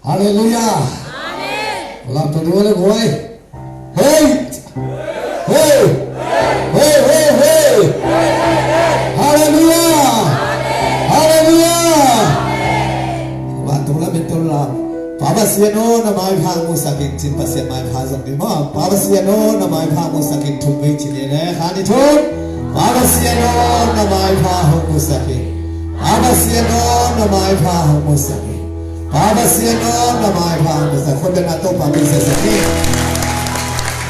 ฮาเลลูยาเราตัวดูเลยโว้ยเฮ้ยเฮ้ยเฮ้ยเฮ้ยเฮ้ยฮาเลลูยาฮาเลลูยาว่าตัวเราเป็นตัวเราPabasiano na may phang mo sakit sin pasya may phazak di mo Pabasiano na may phang mo sakit thumay chinene khani thon Pabasiano na may phang mo sakit Pabasiano na may phang mo sakit Pabasiano na may phang mo sakit khon na to pabise sakit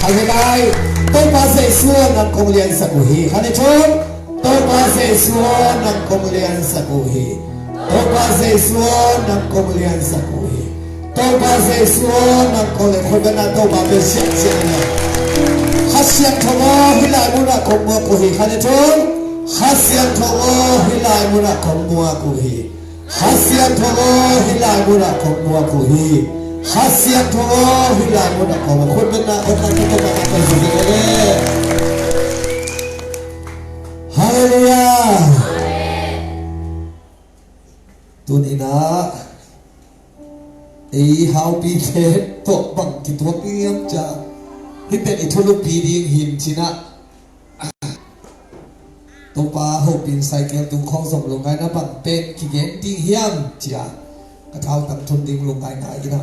Hagelai to pase suon ng konglian sa buhi khani thon to pase suon ng konglian sa buhi to pase suon ng konglian sa buhi Toba se suon ang kole kobe na toba be siya na hasyan tomo hilay muna komo kuhi kaniton hasyan tomo hilay muna komo kuhi hasyan tomo hilay muna komo kuhi hasyan tomo hilay muna komo kobe na okan toba ka pagsigere Hallelujah tunina how be dead to bang kitwa piyam cha hiten ithulu piding him china to pa ho pin cycle tung khong som longai na bang pen ki gen ding hiam cha ka thau tam thun ding longai na ina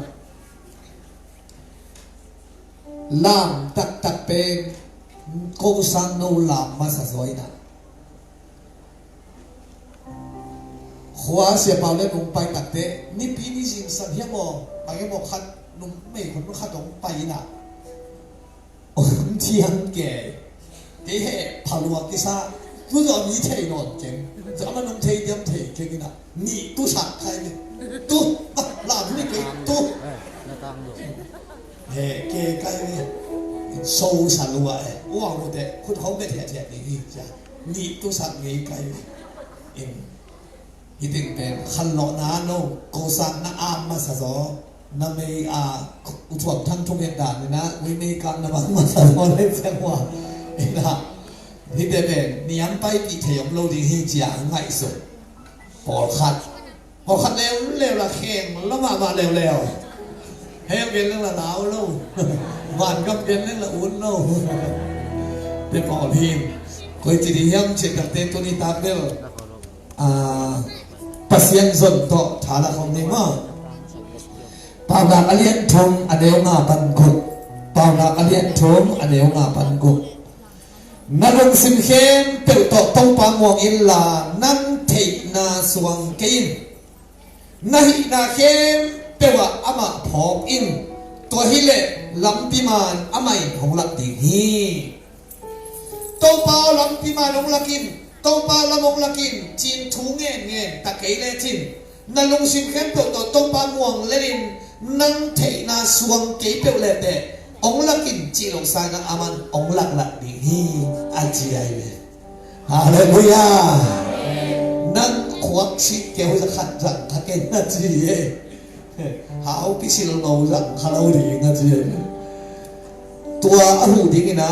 lam tak tak pen ko sang no lam ma sa soina khóa xe bao lên ông bay tạt tệ ni pi ni jing san hiam mo bay mo khát nung mấy con khát ông bay na ông thiang kề cái hệ palua cái sa tu giờ ni thầy non chém giờ mà nung thầy diam thầy cái na ni tu sạc khai ni tu làm cái cái tu hệ cái sâu sàn luôn vậy uang một đấyคุณเขาไม่แท้ๆนี่จ้ะนี่tu sạc cái hiting pen khallo na no kosak na amma sa zo na may utwag thang thungen dan na we kan na ma sa zo le changwa ina hite pen niam pai ti theyom lo ding hi chia ngai so por khat lew la kheng la ma lew he bien la lao lo man gam bien la un lo te por him koi ti hiam che ka te to ni ta bel pasien zon to thala khom ni ma pawna alien thom adeu nga pan gut pawna alien thom adeu nga pan gut nalung sim khem pe to tong pa mong in la nan thei na suang kein nahi na khem pe wa ama phok in to hi le lampi man amai hong lak ti hi to pa lampi man hong lakin tàu pa lamong lakin chin thu nghe ta kể lệ chin na lung sim khen tàu tàu pa muang lerin nang thei na suang kể bèo lệ tệ ông lakin chi long sai na aman ông lak đi hi aji ai le hallelujah nang khuak chi kêu ra khát rằng khát cái na chi ye hao pi sil ngầu rằng halau đi na chi tua ahu ding na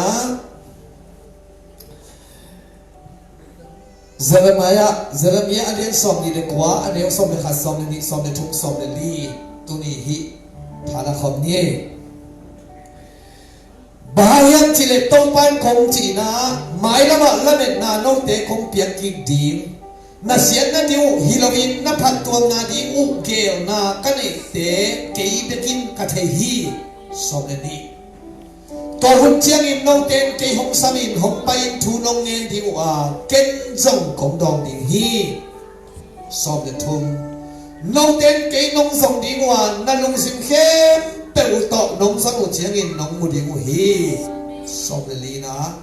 Jeremiah alian som ni le kwa alian som le khas som ni som le thuk som le li tu ni hi thala khom ni bayan chi le tong pan khong chi na mai lama lamet na no te khong piak ki dim na sian na diu hilawin na phat tuam na di u gel na kane te kei bekin ka the hi som le ni to hun chiang in nong ten ke hong samin hong pai thu nong ngen di wa ken zong kong dong ding hi som le thum nong ten ke nong zong di wa na lung sim khem pe u to nong sang u chiang in nong mu di u hi som le li na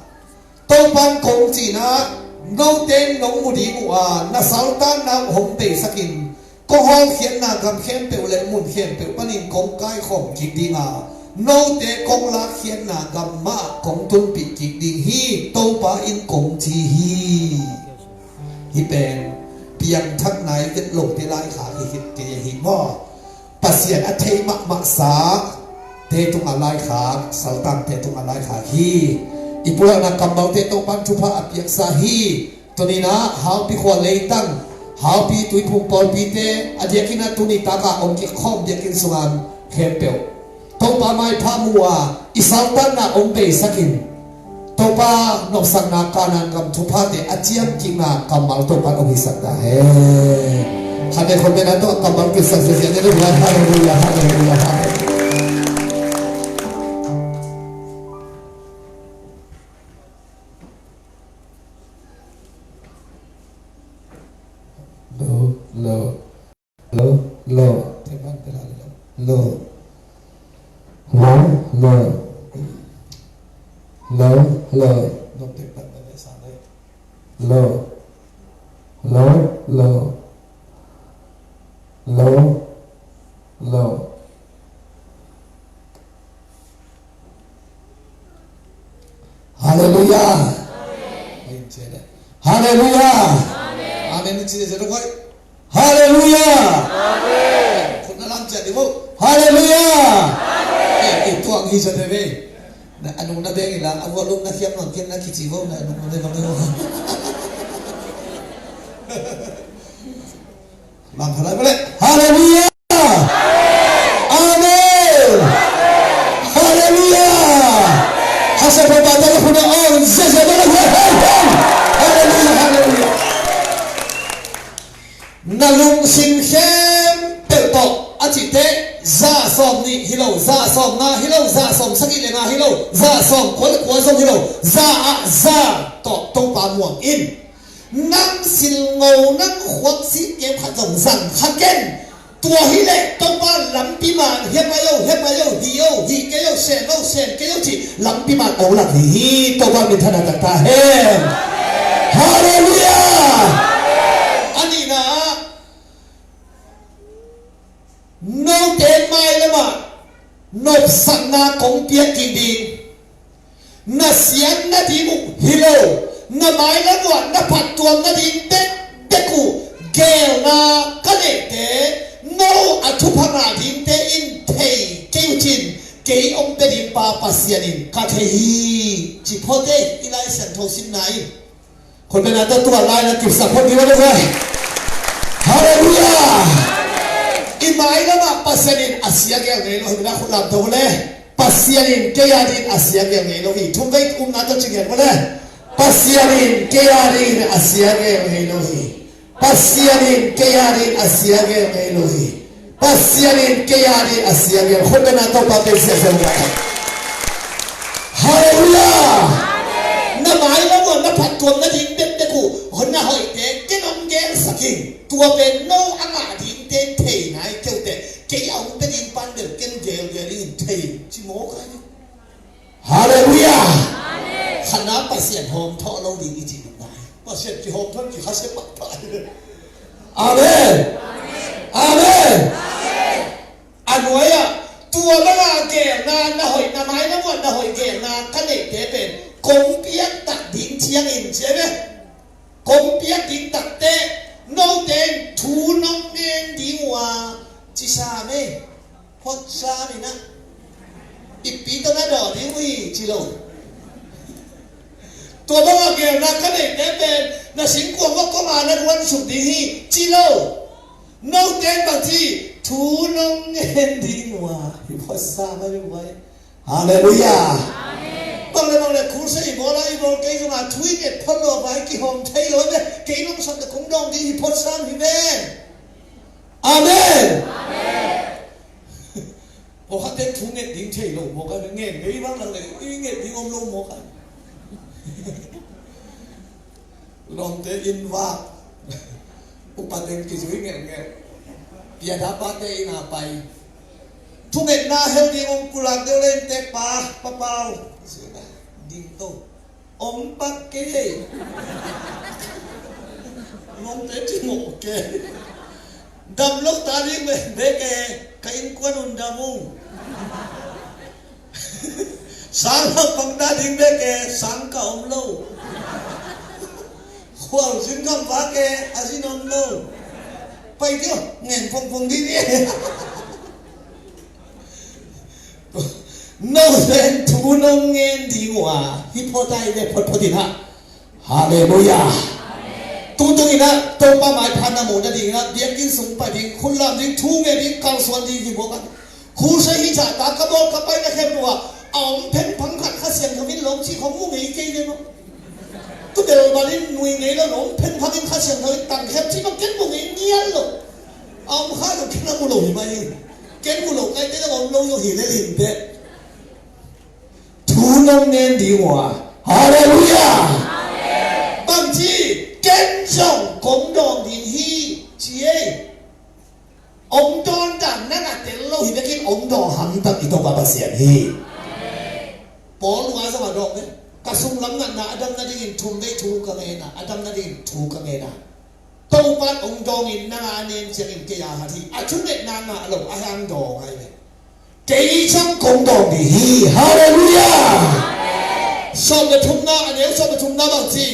to pan kong chi na nong ten nong mu di wa na sal tan na hong te sakin ko hol khian na gam khem pe u le mun khem pe panin kong kai khom ki di nga nô te kong la khian na gam ma kong tun pi ki ding hi to pa in kong chi hi pen piang thak nai vet lok te lai kha hi te hi mo pasien a thei ma sa te tung a lai kha saltan te tung a lai kha hi ipula na kambau te to pan thu pha apiak sa hi tonina how pi khwa leitang hào pi tui phung pol pi te adiakina tuni taka om ki khom diakin sungan khempeu topa mai pha mua isautan na om pe sakin topa nok sang na kanan kam thupa te achiam kinga kamal topa om hisakda he hane khome na to kamal ke sang se ne ru hallelujah hallelujah lo teman telah lo no teman pada sana lo hallelujah hallelujah amen chỉ để rồi hallelujah amen không làm chuyện đi vô hallelujah amen itu ang hijau deh na anong na deh ilang ang walong na siyam lang kina kichivo na anong na deh bang manghalan boleh hallelujah amen hallelujah hasa berbada kepada orang sejajar hallelujah hallelujah nalung sin khem pelto achite za som ni hilo za som na hilo za som saki le na hilo za som ko som hilo za to pa muang in nang sil ngô nang khoang si kem pha dòng rằng haken tua hi le to pa lam pi man he ma yo hi ke yo sen ke yo chi lam pi man o la hi to pa mi thana ta hem hallelujah ani na no ten mai la ma nộp sang na công việc kinh đi na sian na di mu hilo na mai la nuan na pat tuam na di te ku gel na kane te no athupa na di te in thei keu chin ke om te di pa pasianin ka thei chi phote ilai san tho sin nai kon na ta tu lai na kip sa phot di wa dai hallelujah imai lama pasianin asia gel nei lo na khulam to le pasianin ke yadin asia gel nei lo hi thumbai na to chingen wala pasianin ke yadin asia gel nei lo hi pasianin ke yadin asia gel nei lo hi pasianin ke yadin asia gel khona na to pa ke se se wa hallelujah na mai lama na phat tuam na ding te ku honna hoi te ke nom gel sakin tua ben no anga ding te thei nai keu te ke ông te din pan del ken gel in thei chi mo ka ni hallelujah amen khana pasien hom tho lo di chi du nai pasien chi hom thon chi khase pak pa amen amen amen anoya tua la gel na hoi na mai na mo na hoi gel na ka nei te ben kong piak tak ding chiang in che be kong piak ding tak te no den thu nong nen ding wa chi sa me hot sa ni na ipi to na do ding wi chi lo to ba ge na ka nei te ben na sing ko ko ma na wan su di hi chi lo no den ba chi thu nong nen ding wa hot sa ma ni wa hallelujah bang le kurse i bola i bol ke ma thui ke pholo bai ki hom thei lo ne ke nong san de khung dong di phot sam hi ben amen amen o ha te thu nge ding thei lo mo ka nge ngei bang lang le i nge ding om lo mo ka lom te in wa upaden ki zui nge ya da pa te ina pai thu nge na hel ding om kulak de len te pa pau ding to om pak ke mong te chi mo ke dam lok ta ding be ke ka in kwan un damung sang pang da ding be ke sang ka om lo khwal sin kam ba ke asin om lo pai dio ngen phong di ni no then thu nong ngen di wa hi pho dai le pho din ha hallelujah ตูตรงนี้นะตรงป้าหมายพันนาโมนั่นเองนะเดียงกินสูงไปดิ้งคุณลำดิ้งทุ่งเงี้ยดิ้งกลางสวนดีกี่โมกันคู่ใช้หิจาตากระบอกกระไปนะแค่ตัวเอาเพ่นพังขัดข้าเสียงทวินลงที่ของงูงี้กี่เนี่ยมั้งก็เดี๋ยวมาลิ้นหนุ่ยไงแล้วหลงเพ่นพังข้าเสียงทวินต่างแค่ที่มันเก็บงูงี้เงี้ยหรอกเอาข้าหลงแค่นั้นงูหลงมาเองเก็บงูหลงไอ้เจ้าของลงอยู่หินเลยหินเด็ดทุนงเงินดีกว่าฮาเลลูยาบางทีเก่งส่งกงดองดินฮีเชี่ยองดอนดังนั่นน่ะเดี๋ยวเราเห็นได้กินองดองหันตักอีกตัวกับเสียงฮีปอลุงอาสมาดองเนี่ยกระสุนลำนั้นนะอดัมนั่นได้ยินทุ่มได้ถูกกันเองนะอดัมนั่นได้ยินถูกกันเองนะตัวปัดองดองอินนั่งอันนี้เสียงเกียร์หาที่อาชุนเด็ดนานมาหลงอาหังดองไงเนี่ยเจ้าช่างกงดองดิฮีฮาเลลูยาสอบไปทุ่มหน้าอันนี้สอบไปทุ่มหน้าบางที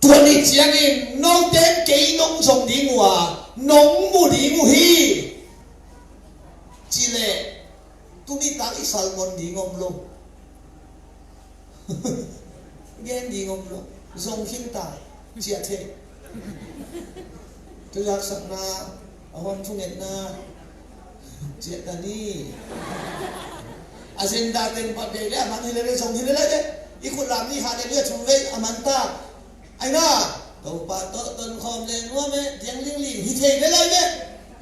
ตัวนี้เจียงอินน้องเด็กเกี่ยน้องส่งดีกว่าน้องมูดีมูฮีจีเล่ตัวนี้ตั้งอิสระมันดีงอมลงเงี้ยดีงอมลงส่งขิ้งตาเจียเทตัวอยากสักนาเอาวันทุ่งเงินนาเจียตานี่อาเซนดาเต็มปัดเดลี่ยมันเฮเลส่งเฮเลเลยเนี่ยอีกคนลำนี่หาเดลี่ยชมเวอมันตาไอ้น่าตัวปาโตต้นคอมเลงว่าไหมเดียงลิงลิงฮิเทได้เลยไหม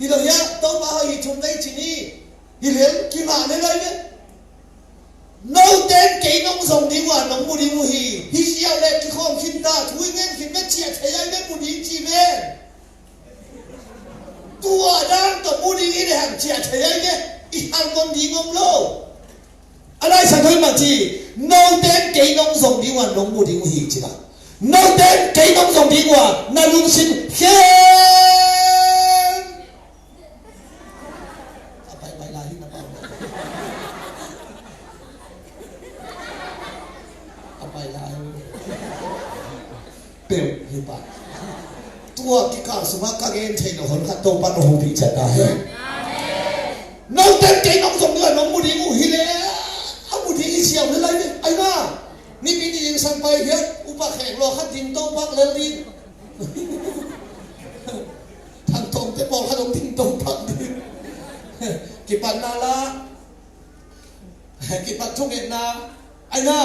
ฮิโรยะตัวปาเขาฮิชมเวที่นี่ฮิเลนกี่มาได้เลยไหมน้องเด็กเกี่ยน้องส่งดีกว่าน้องมูดีมูฮีฮิเชียวเล็กที่คอมขินตาช่วยเงี้ยขินแม่เชียร์เทียนแม่มูดีจีเม่ตัวด้านตัวมูดีนี่แหละเชียร์เทียนเนี่ยอีหันมันดีงงโลอะไรสักคนบางทีน้องเด็กเกี่ยน้องส่งดีกว่าน้องมูดีมูฮีจีละน้องเด็กเกี่ยน้องส่งดีกว่านาลุงสินเข้มไปไปลาหินนะเปล่าไปลาเปรี้ยวหิบะตัวที่ข้าสมัครเกณฑ์เทนคนขัดตัวปันหูพิจารณาน้องเด็กเกี่ยน้องส่งดีกว่าน้องมูดีมูฮีเลยเอามูดีเชียวเลยเนี่ยไอ้น่านี่ปีนี้ยังสั่งไปเพี้ยอุปแขกรอขัดดินโต๊ะบักเลยดิทางตรงจะบอกขนมทิ้งตรงพักดิกี่ปันนาละกี่ปันทุ่งเอ็นนาไอ้น่า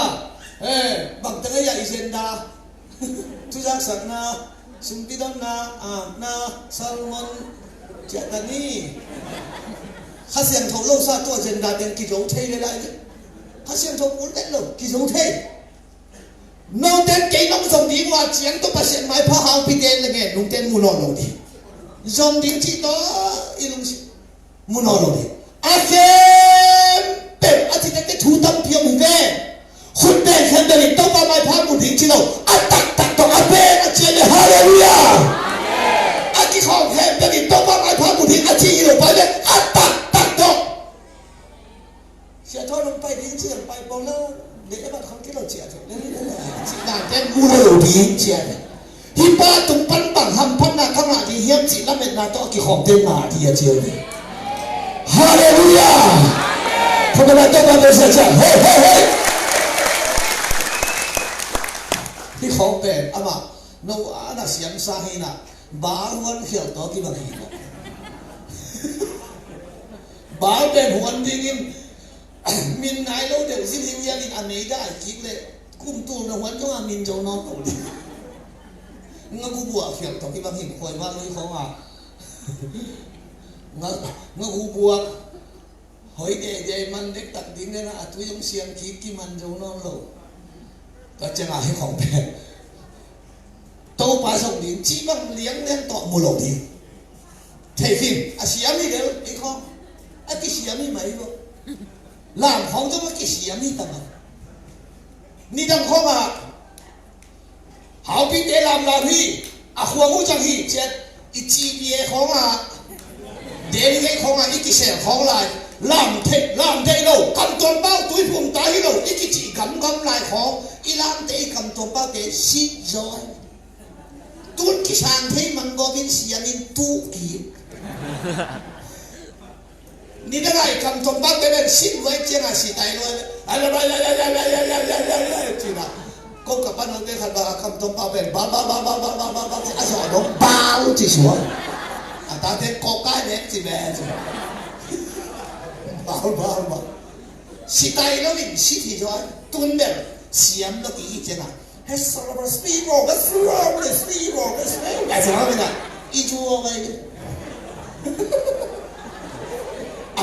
บังตะกี้ใหญ่เซนดาทุจักสักนาสุนปิดอนนานาซาลมอนเจตานีข้าเสียงทงโลกซาตัวเซนดาเดินกี่โจเทเลยได้ข้าเสียงทงอุ่นเล่นเลยกี่โจเทน้องเต้นเก่งน้องส่งดีกว่าเจียงตัวประเสริฐหมายพะหางพิเดนเลยไงน้องเต้นมุนอลดีส่งดีจีโตอีลุงสิมุนอลดีอาเซมเป็ดอาทิตย์นี้ถูตั้งเพียงเว่คุณเต้นแค่เดินตัวมาหมายพะมุนดีจีโตอัตตักตักตัวอาเบนอาเจียนฮาเลลูยาอาที่ของแค่เดินตัวมาหมายพะมุนดีอาจีโร่ไปเลยอัตตักตักตัวเสียทอดลงไปดิ้งเสียงไปบอลแล้วเด็กบ้านเขาคิดเราเจียเถอะนี่สิ่งต่างแกมูโรดีเจียเนี่ยฮิป้าตุงปันบังฮัมพันนาข้างหน้าที่เฮียมจิละเม็ดนาต้องกี่ของเต็มมาที่เจียเนี่ยฮาเลลูยาพระบิดาต้องมาเป็นเสียเฮ้เฮ้เฮ้ที่ของเป็นอามาโนอาณาเสียงสาหินะบาร์วันเขียวต่อกี่บางทีนะบาร์เป็นหัวดิ่งมินนายเราเดี๋ยวสิที่วิญญาณอันนี้ได้คิดเลยกุมตูนวันก็มามินเจ้าน้องเราดิงั้นกูบัวเขียนตอนที่บางทีคอยว่าเลยเขาอ่ะงั้นกูบัวเฮ้ยเดี๋ยวมันเด็กตัดดิ้งเลยนะตัวยังเสียงคิดกี่มันเจ้าน้องเราก็จะมาให้ของแพงโตปลาส่งดิ้งจีบังเลี้ยงเลี้ยงต่อมูลดีเทฟินอาเสียมีเดี๋ยวไอ้ข้อไอ้ที่เสียมีไหมวะหลานของเจ้าว่ากี่เสียมีตั้งนี่ดังข้อมาหาพี่เดลามลาพี่อาขวงูจังฮีเจ็ดอีจีเบียของเดลิเกของอีกิเสของลายลามเทลามเดโลกำตัวเป้าตุยพุ่งตายโลอีกิจีกำลายของอีลามเตกำตัวเป้าเตสิจอยตุนกิชางเทมันก็เป็นเสียมินตุกีนี่ได้คำตรงบ้านเป็นสิ่งไว้เจ้าสิตายเลยอะไรจีน่ะ có cả ban đầu khăn bà cầm tôm bao bền ba à giỏi đó bao chỉ xuống ta thấy có cái đấy chỉ về bao si tay nó mình si thì cho tuân đẹp xiêm nó kỹ thế nào hết sau đó speed tại sao vậy nè ít chua vậy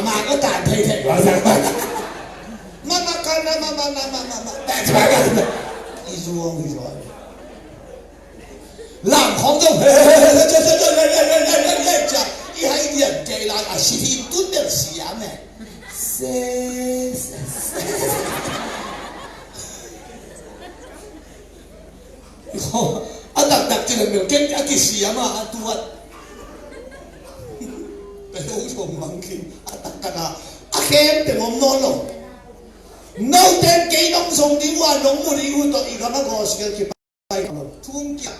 mà có tàn thầy thầy nói rằng mà tại sao vậy ít chua thì rồi làm không đâu ý hay điểm kể lại à si thì tuân đẹp xiêm này anh đặt chỉ là mình cái cái gì mà anh tuột cái hố chồng bằng kim anh đặt cái nào anh khen thì không nói đâu nấu tên cái nông sông đi qua nông mua đi uống tôi ý nó có sự cái bài thun kia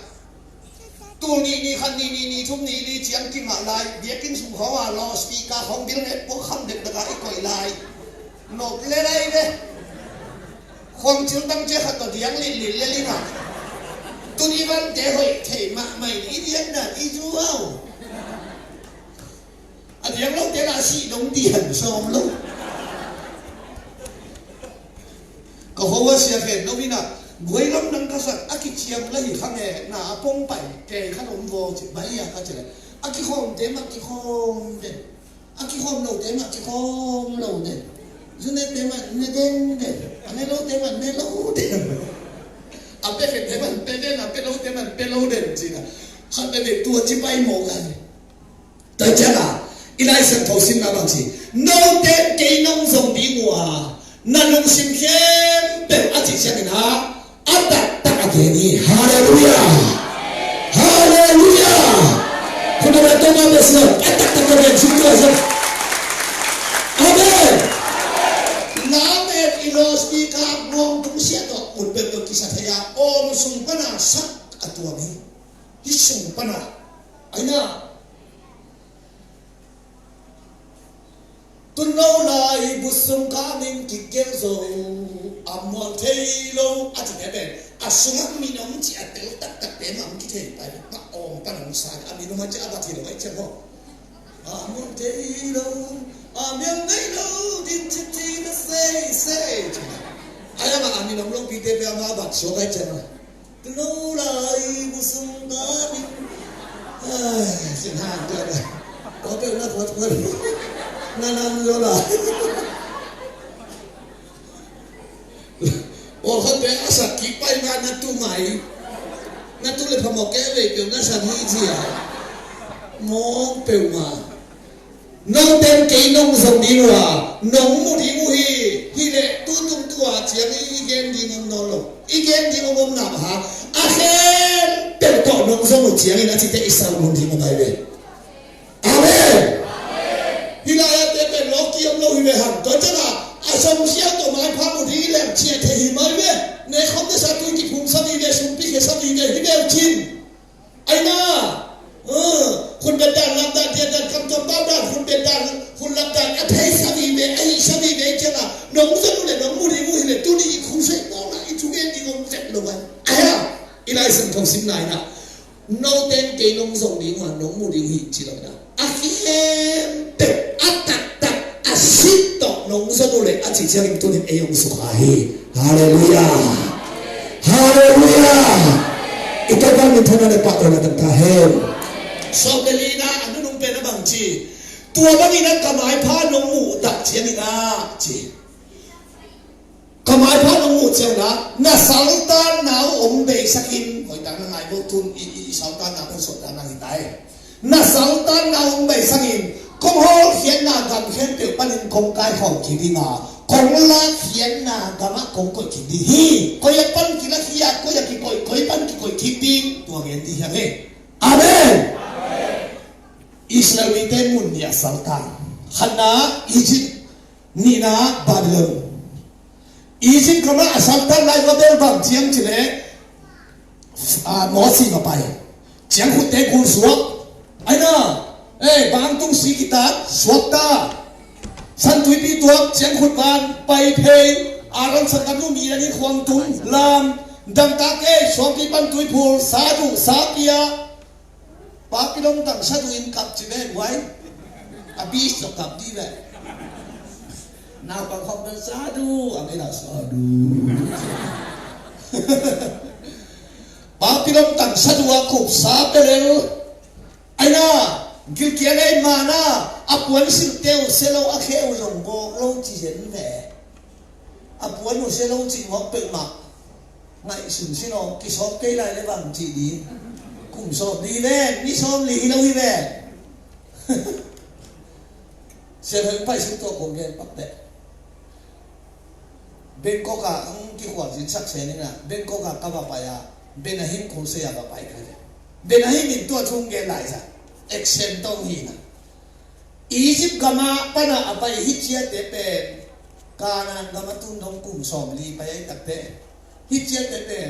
tu ni khăn ni thun ni chiang kim hạ lại việc kinh sung khó à lo speaker không biết hết bố không được cái coi lại nộp lên đây đấy không chịu tăng chế khăn tổ tiếng lên mà tôi đi văn tế hội thể mà mày ít yên là ít chú không à tiếng lúc thế là xị đống tiền xong lúc có không có xe khen đâu đi nào với lắm nâng các sản ác kì chiếm lấy khăn này nà bông bảy kề khăn ống vô chỉ bấy à các chị này ác kì khom thế mà kì khom thế ác kì khom lâu thế mà kì khom lâu thế chứ nên thế mà nên tên thế nên lâu thế mà nên lâu thế à bé khen thế mà bé đến là bé lâu thế mà bé lâu đến gì là khăn để tua chỉ bay mồกันtới chắc à ít ai xem thầu xin là bằng gì nâu tên cây nông dòng đi ngùa năn nông xin khen bé ác chỉ xem hả ata takageni haleluya haleluya kuna watu wamesema ata takageni shukrani amen name ilosti ka ngom tung sia to unbe to kisah saya om sumpana sak atuani hisumpana aina tuân lâu lại bút sông cá mình kịp kéo dầu mòn thấy lâu chỉ thế này sung hắc mi nóng chỉ tiêu tắc để mà cái thế tại bắt ôm bắt nóng sai mình nó mới chỉ bắt thì nó ấy chứ không mòn thấy lâu miếng ấy lâu đi chỉ nó say ai mà mình nóng lâu bị thế về mà bắt số cái chân tuân lâu lại bút sông cá mình xin hàng cho này có cái nó có nan rồi là orang tu asal kipai mana tu mai, na tu le pamoke le pun na sani dia, mong peuma, nong tem kei nong song di wa, nong mu hi le tu tung tua chiang igen di ngom nolo, igen di ngom nam ha, akhir pel to nong song mu chiang ina cite isal mu di ngom ai be, amen. Hilaya tepe loki am lo hibe ham, to jana. Asam siang to mai pha một đi làm chia thì mới biết nếu không có sao tôi kịp cùng sao đi để xuống pi cái sao đi để đều chín anh àคุณเป็นด่านรับด่านเทียนด่านคำจำบ้าด่านคุณเป็นด่านคุณรับด่านอัธยาศัยเบไอ้สามีเบเจ้าน่ะน้องจะรู้เลยน้องมูดีเลยตัวนี้คงใช้มองนะอีทุเรียนที่งงเจ็บลงไปไอ้อะอีไลสันทองสิบนายนะน้องเต้นเกยน้องส่งดีกว่าน้องมูดีหิจิแล้วนะอาเข็มเต็มอัตตะSito nong sanule aci jaring tunin eyong sukahi. Haleluya. Haleluya. Ito ba mintanan ni Pak Rona tentahem. So belina anu nung pena bangci. Tua bangina kamai pa nong mu tak cianina ci. Kamai pa nong mu ciana na saltan nau ombe sakin. Hoi tang na ngai bo tun i saltan na ko sot na hitai. Na saltan nau ombe sakin. Công hô khiến là gần khiến tiểu ban in công cái hòm chỉ đi mà công là khiến là gần á công coi chỉ đi hi coiyak ban chỉ là khi à coi yak coi ban coi chỉ đi tua hiện đi hàng này amen Israel itu mun ya saltan hana Egypt nina Babylon Egypt kena saltan lai model bang chiang chỉ này Moses apa ya chiang hut teh kun suap aina bang tung si kita swata santui pi tuak chiang khut ban pai phei aron sakanu mi ani khwang tung lam ดังตาเกยชอบที่ปันตุยพูสาธุสาเปียปาปิลงดังสาธุอินกับจีเวนไว้อภิสกับดีเวนนาปังคอมดังสาธุอะไรล่ะสาธุปาปิลงดังสาธุอาคุบสาเปเรลไอ้น่ากิลเกียนไอ้มาน่าอัปวันสิเตวเซโลอาเคอุลงโกโลจีเห็นแหวอัปวันอุเซโลจีหอกเป็นหมักไงสุนสิโนกิชอบเกยไรเลยบางจีดีกุมชอบดีแน่นี่ชอบลีแล้ววิแน่เสียงไปสิตัวคงเงินปักเตะเบนโกกะกี่ขวดสิสักเซนนี่นะเบนโกกะกับไปอ่ะเบนอาหิมคงเสียกับไปกันเบนอาหิมมีตัวทุ่งเงินไหลซะเอ็กเซนต้องหินะอียิปต์กามาปนะอภัยฮิจิยเตเป็นการนันกามาตุนดงกุมสอมลีไปไอ้ตักเตฮิจิยเตเป็น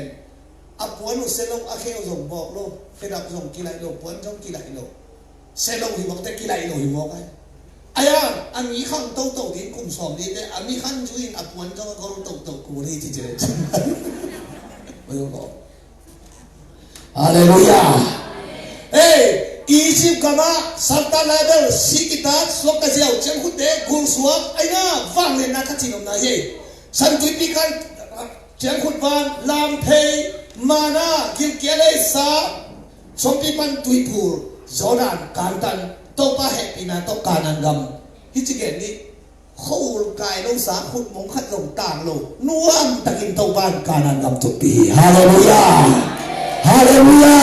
อัปวันอุเซลงอาเคอุส่งบอกโลเฟดับส่งกี่ไหลโลปวนส่งกี่ไหลโลเซลงหิบอกแต่กี่ไหลโลหิบอกไงไอ้ยังอันนี้ขั้นโตโตดินกุมสอมลีเนี่ยอันนี้ขั้นจุยอัปวันส่งก็โตโตกูที่ที่เจริญไม่ต้องบอกฮาเลลูยาเอ้อียิปต์กามาสัตตาเลเบลสิกิตาสวกเจ้าเจ้าขุดเดกุลสวกไอ้น่าฟังเลยนะข้าจินอมนาเฮสันตุปีกันเจ้าขุดวันลามเพย์มานากิลเกเลสาสมปีปันตุยพูร์จอร์แดนการตันโตปะเฮปินาโตกานันกัมฮิจิเกนี่คู่กายลงสาขุดมงคัดลงต่างโลนวมตะกินโตบานกานันกัมตุปีฮาเลลูยาฮาเลลูยา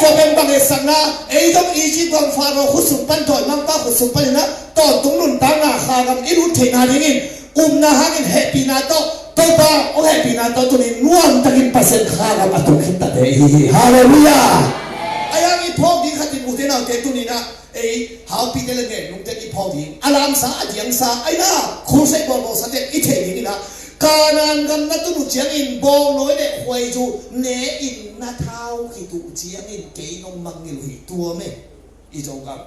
ก็เป็นบางเหตุสังนะไอ้ต้องอีจีบางฟาโรห์ขุสุปันถอยมังป้าขุสุปันนะต่อตรงนุ่นต่างหน้าขากันอิรุเทนาดิงินกุมนาหากินเฮปีนาโตโตบ้าโอเฮปีนาโตตัวนี้นวลตะกินเปอร์เซ็นต์ขากันมาตรงขึ้นตัดเฮ้ฮาเลลูยาไอ้ยังอีพอดีขัดตินอุเทนาเกตุนีนะไอ้หาปีเตลเงลุงเตอีพอดีอารามสาอดียงสาไอ้น่าคูเซบอลโบสเตอีเทนี่นะการงานกันนัตุลุเจียงอินบองน้อยเด็กหวยจูเนอินนาเท้าขีตุเจียงอินเกยนงมังกิลุยตัวเมอีจงกับ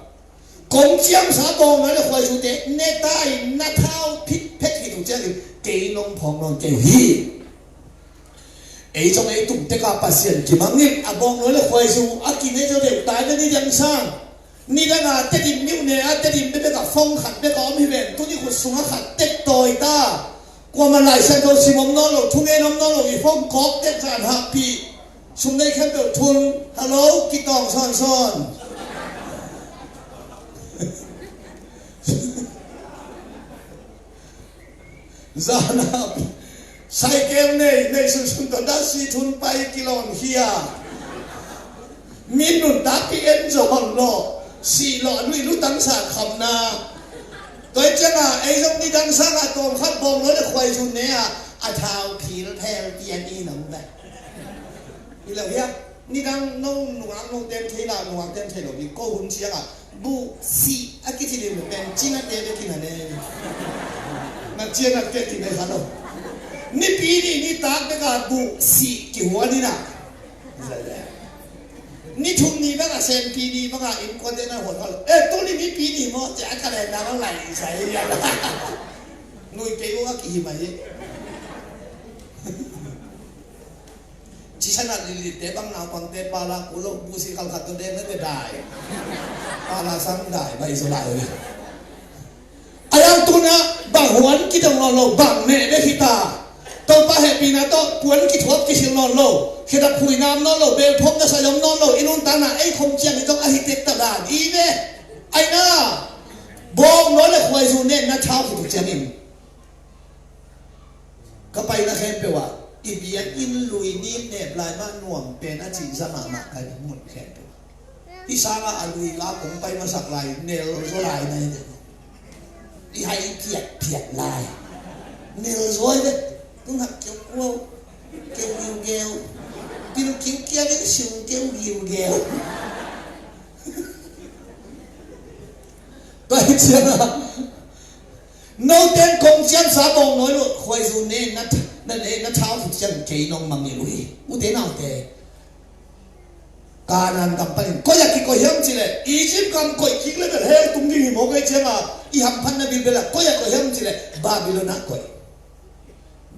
กงเจียงสาบองน้อยเด็กหวยจูเตเนตาอินนาเท้าพิษเพชรขีตุเจียงอินเกยนงพองนอนเกยฮีไอ้จงไอ้ตุ่มเตกาปัสเซียนกิมังนิดอะบองน้อยเด็กหวยจูอากินไอ้เจ้าเด็กตายแล้วนี่ยังสร้างนี่ละงาเตดิมมิวเนอะเตดิมเบเบกับฟงขัดเบกับอมิเวนตัวนี้คนสุงขัดเต็กตอยตากว่ามันหลายเส้นตัวสิมมนอลทุ่งเงินนอลอีฟงกอกเด็กจานฮับปีชุมในแคมเปญทุนฮัลโหลกิตองซอนซอนจานาใส่เกมในสุนทรดัชสีทุนไปกิโลเฮียมินุนตาพีเอ็นจอนโลสี่หลอดลุยลุตังสาคำนาตัวเจ้าไอ้ตรงนี้ดังสร้างตัวขัดบองรถควายชุนเนี่ยอาเท้าผีรถแทนเตียนนี่หนังแบบนี่แหละพี่นี่ดังน้องหนุ่มเต็มที่ละหนุ่มเต็มที่หรอกพี่ก็หุ่นเชียงอ่ะบูซีอากิที่เรียนเป็นจีน่าเด็กที่นั่นเองนั่นจีน่าเด็กที่ไหนฮะน้องนี่ปีนี่ตากเด็กบูซีกี่หัวนี่นะนี่ทุ่มนี้บ้างอะเซนปีนี้บ้างอะอินคอนเทนเนอร์หัวเขาตัวนี้มีปีนี้มั้งจะอะไรนะต้องไหลใส่ยังนุ้ยเกี่ยวกับกี่ไหมจิชนะลิลิเตบังนาปังเตปาลากุลบุษิคัลขัดตัวเด่นไม่ได้ปาลาสังได้ไม่สบายเลยอายังตัวนะบางหัวกิจของเราบางเน่เด็กขิตาตัวป้าเฮปีนะตัวปวนกิจวัตรกิจของเราเห็นคุยน้ำนอนโลเบลพบจะสยองนอนโลอินุนตานะไอ้คมเจียงไอ้ต้องอหิเตตดานอีเนี่ยไอ้น่าบองน้อยเลยควายซูเน่น่าเช้าขุดเจียงอินก็ไปนะแค่เปล่าอีเบียนอินลุยนี่เนี่ยปลายมาหน่วงเป็นอาจีสมามากันหมดแค่เปล่าที่สร้างอาลุยลาผมไปมาสักลายเนลโซลายในเด็กที่ให้เพียดลายเนลโซยเนี่ยต้องหักเกี่ยวกู้เกี่ยวเกี่ยวพี่ลูกคิ้วเกี่ยวนี่ก็ชิวเกี่ยวไปเชียนะโน้ตเต็นคงเชียนสาบองน้อยลูกควายซูเน่นั่นเองนัทเท้าถูกเชียนเกยน้องมังเงลุยอุเทนเอาแต่การนันกำปั้นก็อยากกินก็เฮียมสิเลยอียิปต์กำก็กินเลยแบบเฮ้ยตุ้งยิ่งหิมะก็เชียงอ่ะอีหัมพันนับบิลเบล่าก็อยากก็เฮียมสิเลยบาบิโลนักก็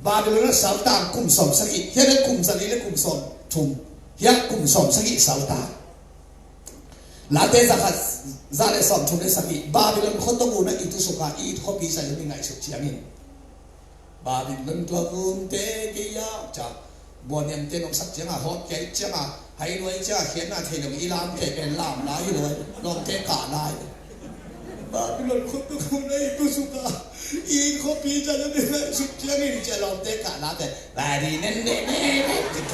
บาบิโลนสาวตางคุมสมสกิเฮียได้คุมสลีและคุมสมทุมเฮียคุมสมสกิสาวตางลาเตจะขัดซาเลสอมทุมเลสกิบาบิโลนคนต้องมูนะอิตุสุกาอีทเขาปีศาจยังไงสุดเชียงินบาบิโลนตัวกุมเตกิยาจากบัวเนียมเตนองสักเจียงอ่ะฮอดเกจเจียงอ่ะให้รวยเจ้าเขียนหน้าเทนองอีลามเทเป็นลามลายรวยลองเทกาลายบาบิโลนคนต้องมูนะอิตุสุกาอีทเขาปีศาจยังไงสุดเชียงินจะลองเทกาลายแต่บาดีเน่เน่เน่จะเท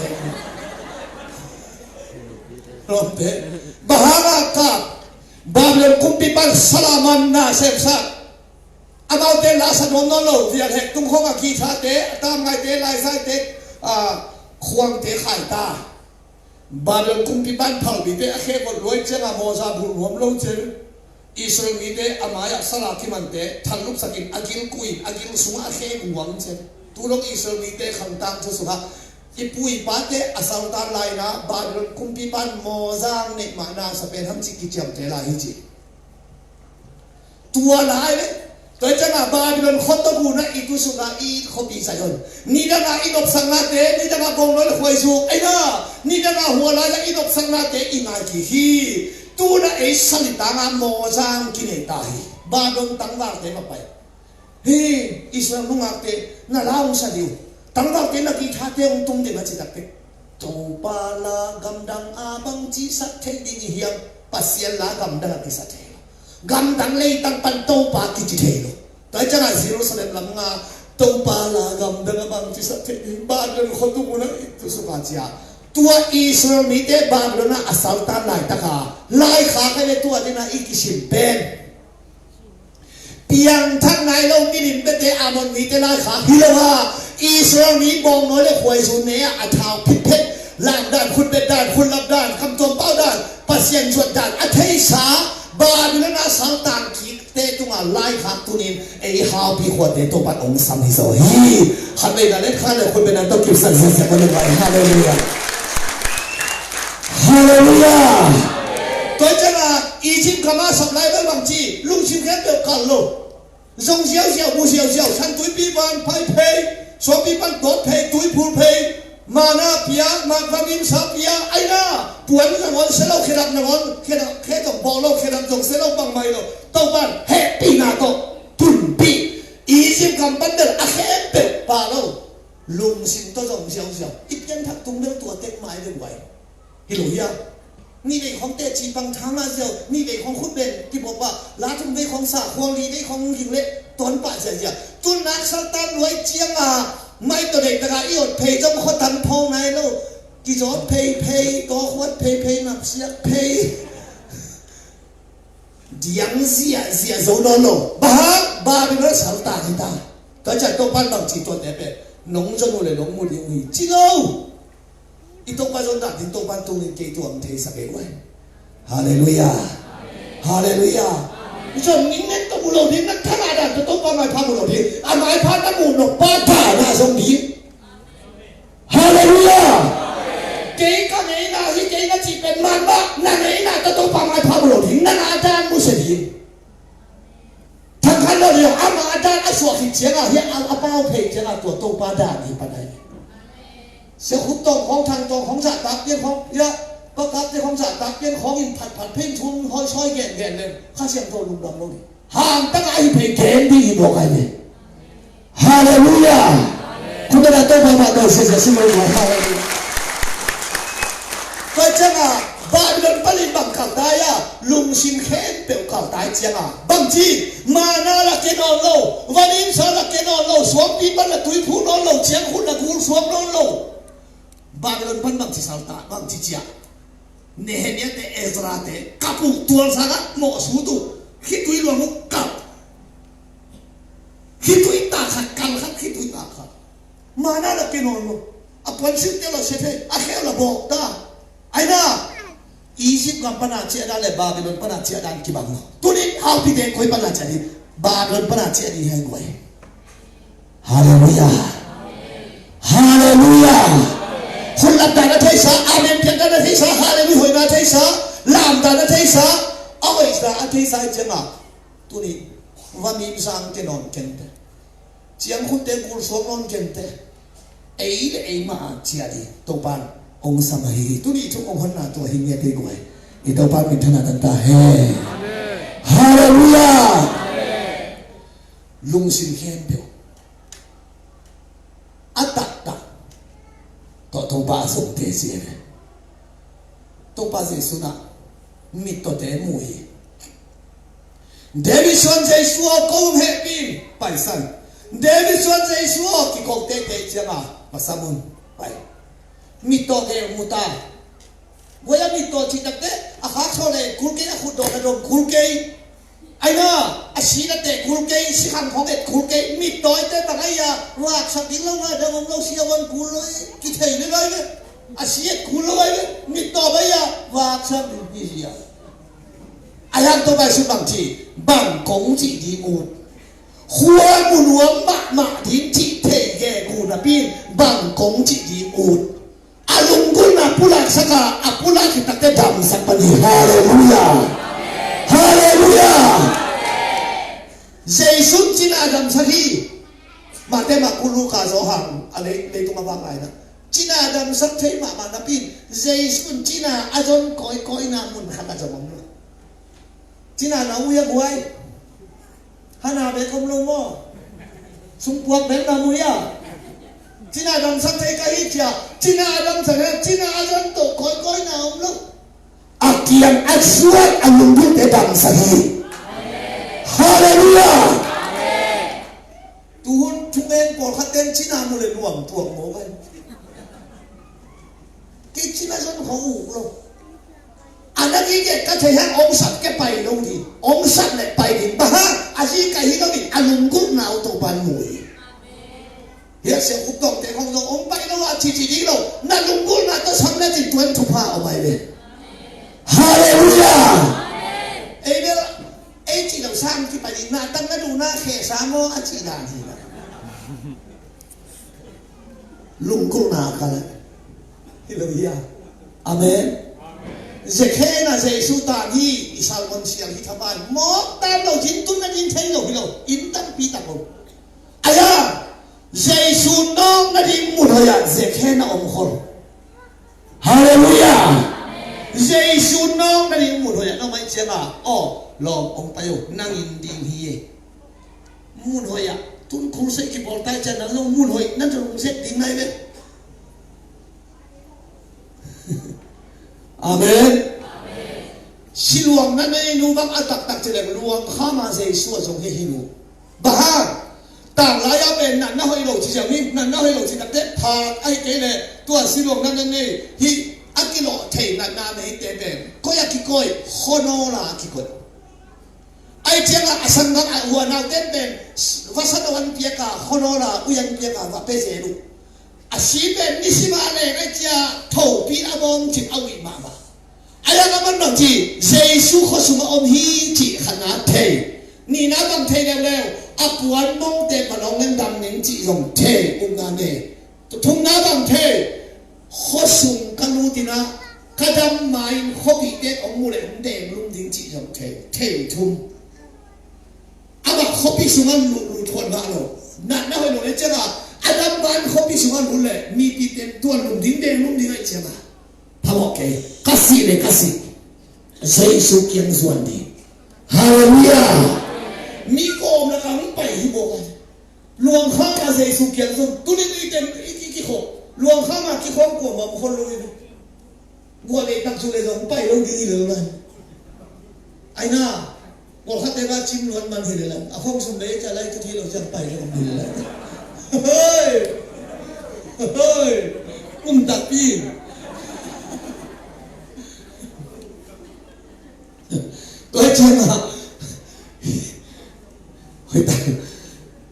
ลองเทบาฮารากับบาบิโลนคุมปีปันสลามันนาเซฟซักอามาเตลาสนนโลเวียนเหตุตุ้งข้องอากีชาเตตามไงเตลายไซเตควงเตไข่ตาบาบิโลนคุมปีปันเผาบีเตอเคบรวยเจ้าโมซาบุรวมลงเจออิสราเอลเตอามายสลาที่มันเตทันลุกสกินอากิลกุยอากิลสุงอาเคหวังเจอตุลกอิสราเอลเตขันตังทุสุภาอีปุยปาเตอาสาวตาลายนะบาบิโลนคุมปีปันโมซางเนมานาสเปนฮัมจิกิจามเตลายฮิจิตัวลายเลยตัวจังหวะบาบิโลนคนตะกูนะอิตุสุกาอีเขาปีศาจนี่ดังอ่ะอินบสังนาเตนี่ดังอ่ะกองน้อยหวยสุกไอ้น่ะนี่ดังอ่ะหัวลายอินบสังนาเตอิงาคีฮีตัวน่ะไอ้สลิตางอ่ะโมจังกินเอตาฮีบาบิโลนตั้งวางเตมาไปเฮ้อิสราเอลนุ่งอ่ะเตน่าลาวสัดิวตั้งวางเตนักกีฬาเตองตุ้งเตมาจิตักเตตัวปาลากำดังอาบังจีสัตเทดิงเฮียงปัสยาลากำดังกิสัตเทกำดังเลยตั้งปันโตปากิจิเทโลแต่จังหวะซิโรสเลมลำงาโตปาลากำดังบังจิสัตเทบาบิโลนคนตุกุนะตุสุกาจียตัวอิสราเอลมีแต่บาบิโลนอาศัยตามไล่ตะขาไล่ขาไปเลยตัวนี้นะอีกิชิมเป็นเพียงทั้งในโลกนี้เป็นแต่อามอนมีแต่ไล่ขาฮิโลวาอิสราเอลมีบองน้อยเลยหวยสุนเนียอาเท้าพิเพชรล่างด้านคุณเป็นด้านคุณรับด้านคำโจมเป้าด้านปัสยันชวนด้านอาเทสาบาบิโลนอาศัยตามขีดเตตุงาไล่ขาตัวนี้ไอ้ฮาวพี่ขวดเตตัวปัดองสัมฮิโซฮีขันไปกันเล่นข้าเลยคนเป็นนักต้องกิบสันเสียกันเลยไปฮาเลลูยาฮาเลลูยาตัวเจ้าหน้าอีจิปต์ขมาสับไล่ไปบางทีลุงชิมแค่เดียวกันโลจงเสียวเสียวบูเสียวเสียวฉันตุยปีบันไพ่เพย์สองปีบันโดดเพย์ตุยพูเพย์มาหน้าเปียมาฟามิมซาเปียไอ้น่าปวดมันงอนเสลาเขดับงอนเขดับเขดับบอลโลเขดับจงเสลาบังไม่โลตัวบ้านเฮปีนาโตตุนปีอีจิปต์คำปันเดอร์อาเคเปปาโลลุงสินตัวจงเสียวเสียวอีกยันถักตุ้งเรื่องตัวเต็มไม้เรื่องไหวฮิโลยานี่เป็นของเตจีบังทางอาเซียวนี่เป็นของคุณเบนที่บอกว่าลาทุ่มเป็นของสาควงลีเป็นของหิวเล็กตอนป่าเสียเสียตุนนักสัตว์รวยเจียงอ่ะไม่ตัวเด็กตะกาอีอดเพย์จงขดันพองในโลกกิจวัตรเพย์ก็ขวดเพย์นับเสียเพย์ยังเสียโซโนโลบาบิโลนสาวตาหิตาก็จะต้องปั้นบางทีตัวเด็กเป็นน้องจนูเลยน้องมูดิวีจริงเอาอีตัวปั้นจนดัดอีตัวปั้นตัวนี้เกี่ยวกับเทสักเอไว้ฮาเลลูยาฮาเลลูยาส่วนนี้เนี่ยตัวมูลดิ้งนั่นขนาดนั้นตัวปั้นไม่พามูลดิ้งอ่ะไม่พาตั้งมูลป้าตาหน้าสมดีฮาเลลูยาเกี่ยกันเองนะที่เกี่ยกันจีเป็นมันบ้านั่นเองนะตัวปั้นไม่พามูลดิ้งนั่นอาจารย์มุสลิมทั้งคันเราเดียวอามาอาจารย์อาสวะขิเชียงอ่ะเฮียอาเป้าเพจเชียงอ่ะตัวปั้นด่านี่ปันใดเสียขุนตรงของทางตรงของสัตว์ตักเยี่ยมของเยอะก็ครับเจ้าของสัตว์ตักเยี่ยมของอินผัดเพ่งชุนหอยช้อยแก่เลยข้าเสียงโตลุงดำลงห่างตั้งไอ้เพจเกณฑ์ดีบอกไอ้เนี่ยฮาเลลูยาคุณจะได้ตัวมาโดนเสียสิ่งอะไรฮาเลลูยาก็จังอ่ะบาบิโลนผลิตบังคับได้อ่ะลุงชิมเข็นเปลวข่าวตายจังอ่ะบางทีมานาละเกนอนโลวันนี้สาละเกนอนโลสวมปีบันละตุยผู้นอนโลเชียงคุณละกูสวมนอนโลบาบิโลนพันบางทีสาวตาบางทีเจียเนเฮเมียเตเอซราเตกับปุกตัวสักหมอสูตุคิดตุยหลวงมุกกับคิดตุยตาขัดกันขัดคิดตุยตาขัดมานาละเกนอนโลอภัยสิเตลเสเทอาเคลบอกตาไอ้น่าอียิปต์กับปนาเชียดานและบาบิโลนปนาเชียดานกี่บังตัวนี้เอาพิเดคอยปนาเชียดีบาบิโลนปนาเชียดีให้ไว้ฮาเลลูยาฮาเลลูยาคนรับได้นะเทศะอาเมนเพียงกันนะเทศะฮาเลลูยานะเทศะลามได้นะเทศะเอาไว้ซะเทศะจังอ่ะตัวนี้ว่ามีสังเกนอนเกนเต เจียงคุณเต็งกุลสวงนนเก่งเตะเอ๋ยเอ๋ยมาเจียดีตัวปานองค์สมัยตุนี่ทุกองค์หน้าตัวหิงเงี้ยดีกว่าอีตัวปานมีธนาตันตาเฮฮาเลลูยาลุงสินเข้มเดียวอัตตะตัวปาส่งเทเสียเลยตัวปาเจสุนะมิตรเตมุยเดวิดชวนเจสัวกงเฮปินไปสันเดวิดชวนเจสัวกิโกเตเตเจมามาสมุนไปมิตรเกมุตาว่ามิตรจิตเตอาคาโชเลคุลเกย์ขุดดอกระดมคุลเกย์ไอ้น่ะอาชีพเตคุลเกย์สิขันของเด็กคุลเกย์มิตรเตต่างไอ้ยาว่าสักทีเราเนี่ยจะงงเราเสียวันคุลเลยกิเทยเลยเลยอาชีพคุลเลยมิตรไปยาว่าสักทีเสียไอ้ยังตัวไปสุดบางทีบังกงจีดีกูหัวมุนหัวมาทิ้งจีเทแกกูนะพี่บังกงจีดีกูอาลุงกูนะผู้ลักษณะอาผู้ลักษณะเตดำสักปนิฮาเลลูยาฮาเลลูยาเจสุนจินอาดัมสักทีมาเตมาคุลูกาโซหังอะไรเลยตรงมาบางไรนะจินอาดัมสักทีมานะพี่เจสุนจินาอาจนคอยนามุนขันอาจจะมองดูจินาเราเยอะกว่าฮานาเบคอมลุงโมสุงพวกเบนนามุยาจินาดัมสักเทกะฮิจาจินาดัมสักจินาอาจันโตคอยนาอมลุอาเกียงอัศวรอันลุงบุตรดัมสักฮีฮาเลลูยาตูนทุเองปอดขัดเต็นจินามุเลนวมตัวโมกันที่จินาจันของอูลุอันนั้นอีกก็ใช้ให้องค์สัตว์แกไปลงทีองค์สัตว์เนี่ยไปดิบ้าอาชีพไก่ที่ต้องดิอารมณ์กุศลเอาตัวปันมวยเฮียเสียอุตตงแต่ของเราองค์ไปแล้วว่าชีดีเรานั่นลุงกุศลน่ะต้องทำได้จริงตัวทุพาเอาไปเลยฮาเลลูยาเอ้ยเนี่ยไอ้จีเราสร้างที่ไปดิน่าตั้งแต่ดูหน้าเขสามโมอาชีดาทีนะลุงกุศลนากันฮาเลลูยาอาเมนเจเคน่ะเจสุตาที่อิสราเอลเสียงที่ทำบ้านมอตามเราจินตุนนั่นอินเทนเราพี่เราอินตันปีตังเราอายาเจสุน้องนั่นอิมุนหอยาเจเคน่ะอมคนฮาเลลูยาเจสุน้องนั่นอิมุนหอยาน้องไม่เชื่อมาอ๋อลององไปอยู่นั่งอินดิงฮีมุนหอยาตุนคุลเซกิบอลไตจันนั่งลงมุนหอยนั่นจะลงเซตดิงไหนเว้อาเมนสิลวงนั่นเองนูบังอัตตักเจริญลวงข้ามาเจสัวจงให้หินูบ้าต่างหลายเป็นนั่นน่าให้เราที่จะมีนั่นน่าให้เราที่จะเตะพาไอ้เกเลยตัวสิลวงนั่นเองที่อักิโลเทนั่นนาไม่เตะเป็นก็อยากกิโกยโคโนลากิโกยไอ้เจ้าอาสังกัดหัวนาเตะเป็นวัสดุวันเปียกาโคโนลาอุยันเปียกาว่าเป็นเจรุอาชีพเป็นนิสิมาเลยไอ้เจ้าถูกปีอาบงจิตเอาวิมาไอ้ยังมันบอกที่เจสุขสุมาอมฮีที่ขนาดเทนี่นะบางเทแล้วอัปวันมองเตะมาลองเล่นดำหนึ่งจีรงเทอุ้งงานเนทุ่งน้ำบางเทขสุงกันรู้ดีนะขดำไม้ขบีเตะองมูเลนเดมลุงดิ้งจีรงเททุ่งอาบักขบีสุมันลุทวนมาโลนั่นนะให้เราเจ้าอาดัมบ้านขบีสุมันลุเลยมีปีเต็มตัวลุงดิ้งเดมลุงดิ้งไอ้เจ้าทำโอเคkasih le kasih saya sukian suandi haleluya miko mereka lupa hibukan luang khama saya sukian sun tulis itu kiko luang khama kiko gua mau follow itu gua le tak sulit dong pai lo diri lo lah aina gua kata ba chim luan man hele lah aku sumbe cala itu thilo jang pai lo diri lah hei tapi tôi chơi mà hồi tại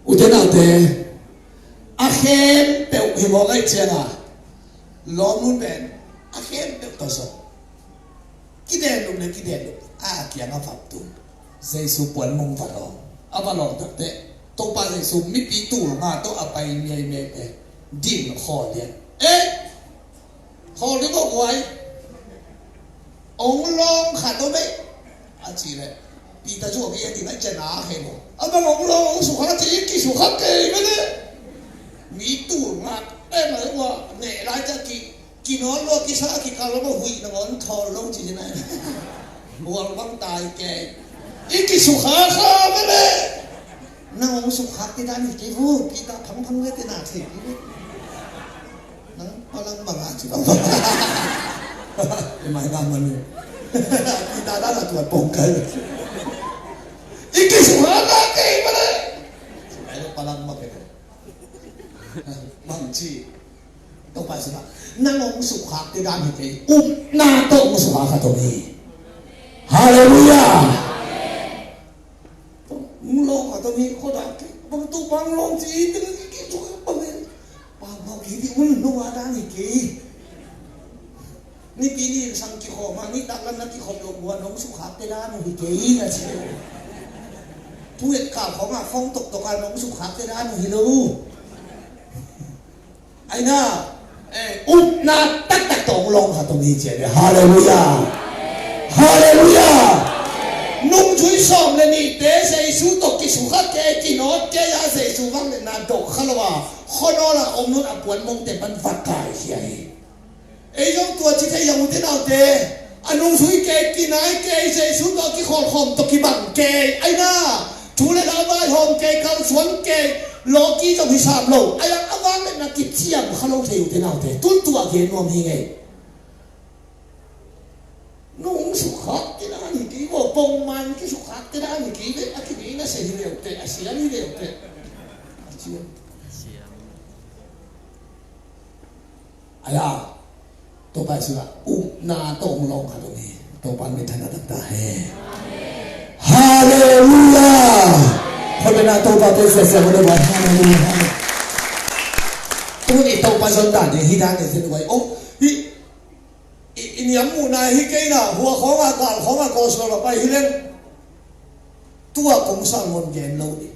u thế nào thế a khen bèo thì một cái chuyện à lo muốn bèn a khen bèo tao sợ cái đèn lúc này cái đèn lúc kia nó phạm tu dây su quấn mông vào đó à vào lòng thật tệ tôi ba dây su mít bí tu mà tôi à bay mê điểm khó liền ê khó đến có quái ông long khả tôi đấy à chỉ này ปีตาชั่วกี่ที่นั่นจะหนาเห็นบ่เอาบางองค์ลงสุขาจีกี่สุขาเกยไม่ได้มีตู้มาได้ไหมว่าเนี่ยรายจะกี่นอนโลกิสากี่การเราหุยนอนทอลงจีนายบัวบังตายแกอีกี่สุขาข้าไม่ได้นั่งองสุขาที่ด้านนี้กี่รูปกี่ตาพังเลยที่หน้าเสียนั่งพลังบางอาชีพไม่ได้มันกี่ตาด้านละตัวปงกันอีกี่สุขาข้าเก่งมาเลยไอ้ลูกพลังมาเป็นบางทีต้องไปสิครับนั่งองสุขาที่ด้านนี้กี่หน้าโต๊ะองสุขาข้าตรงนี้ฮาเลลูยามึงลงอ่ะตรงนี้เขาด่าบางตัวบางลงจีตึ้งกี่ตัวบางเนี่ยบางกี่ที่มึงนัวด้านนี้กี่นี่ปีนี้สังกี่ขอมานี่ตักกันนักกี่ขอบลงบัวน้องสุขาที่ด้านนี้กี่นะเชียวผู้เห็นข่าวของอ่ะฟ้องตกตกันน้องสุขาที่ด้านนี้รู้ไอ้น่านาตักตรงลงค่ะตรงนี้เชียวฮาเลลูยาฮาเลลูยานุ่งช่วยซ้อมเลยนี่เตะใส่สูตกกิสุขะแกกินอดแกยาใส่สูฟังเลยนาดกขลวะคนนละอมนุษย์อปวนมงเตมันฟักกายเฮียไอ้ยงตัวที่แค่ยังมุดเอาเตะอนุ่งช่วยแกกินไหนแกใส่สูตกกิขอหอมตกกิบังแกไอ้น่าทุเรศอาบายหอมแกเขาสวนแกโลกี้จะพิสามโลไอ้ยังอวางเลยนักกิจเที่ยงเขาลงเที่ยวเตะเอาเตะตุ้นตัวเกนวมยังไงนุ่งสุขะที่ด้านนี้กี่ว่าปงมันกี่สุขะที่ด้านนี้กี่เด็กอาคินีน่ะเสียเร็วเตะเสียนี่เร็วเตะเสียอะไรตัวไปสิว่านาตรงลงค่ะตรงนี้ตัวปันไม่ทันตั้งตาฮาเลลูยาคนเป็นนาตัวปันเป็นเสียงเลยว่าฮาเลลูยาตัวนี้ตัวปันสนด้านนี้ที่ด้านนี้เส้นไว้โอ้อินยามูนายฮิเกน่ะหัวของอากาศของอากาศเราไปฮิเลนตัวองค์สร้างมนเย็นเราดิ